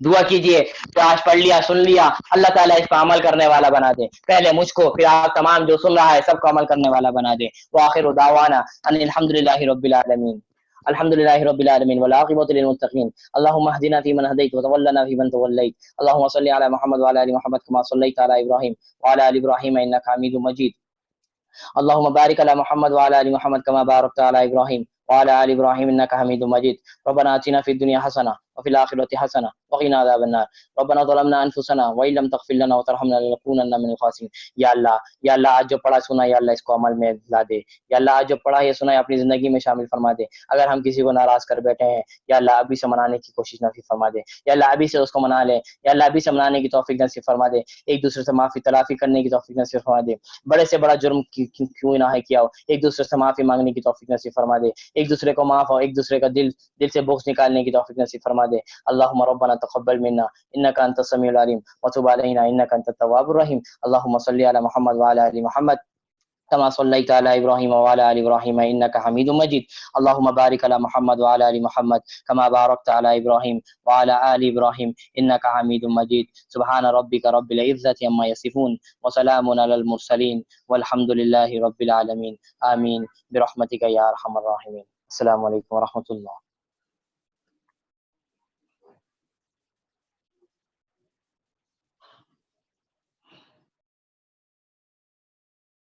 دعا کیجئے, جو آج پڑھ لیا سن لیا, اللہ تعالیٰ اس کو عمل کرنے والا بنا دے. پہلے مجھ کو, پھر آپ تمام جو سن رہا ہے سب کو عمل کرنے والا بنا دے. وآخر دعوانا ان الحمدللہ رب العالمین. الحمدللہ رب العالمین والعاقبۃ للمتقین. اللهم اهدنا فيمن هديت وتولنا فيمن توليت. اللهم صل على محمد وعلى ال محمد كما صليت على ابراهيم وعلى ال ابراهيم انك حميد مجيد. اللهم بارك على محمد وعلى ال محمد كما باركت على ابراهيم وعلى ال ابراهيم انك حميد مجيد. ربنا آتنا في الدنيا حسنة وفي الآخرة حسنة وقنا عذاب النار ربنا ظلمنا أنفسنا وإن لم تغفر لنا وترحمنا لنكونن من الخاسرين. یا اللہ آج جو پڑھا سنا یا اللہ اس کو عمل میں لا دے. یا اللہ آج جو پڑھا یہ سنا اپنی زندگی میں شامل فرما دے. اگر ہم کسی کو ناراض کر بیٹھے ہیں یا اللہ ابھی سے منانے کی کوشش نصیب فرما دے. یا اللہ ابھی سے اس کو منا لے. یا اللہ ابھی سے منانے کی توفیق نصیب فرما دے. ایک دوسرے سے معافی تلافی کرنے کی توفیق نصیب فرما دے. بڑے سے بڑا جرم کیوں نہ ہے کیا ہو ایک دوسرے سے معافی مانگنے کی توفیق نصیب فرما دے. ایک دوسرے کو معاف ہو ایک دوسرے کا دل سے بغض نکالنے کی توفیق نصیب فرما دے. اللهم ربنا تقبل منا انك انت السميع العليم وتب علينا انك انت التواب الرحيم. اللهم صل على محمد وعلى ال محمد كما صليت على ابراهيم وعلى ال ابراهيم انك حميد مجيد. اللهم بارك على محمد وعلى ال محمد كما باركت على ابراهيم وعلى ال ابراهيم انك حميد مجيد. سبحان ربك رب العزة عما يصفون وسلام على المرسلين والحمد لله رب العالمين. آمين برحمتك يا ارحم الراحمين. السلام علیکم ورحمۃ اللہ.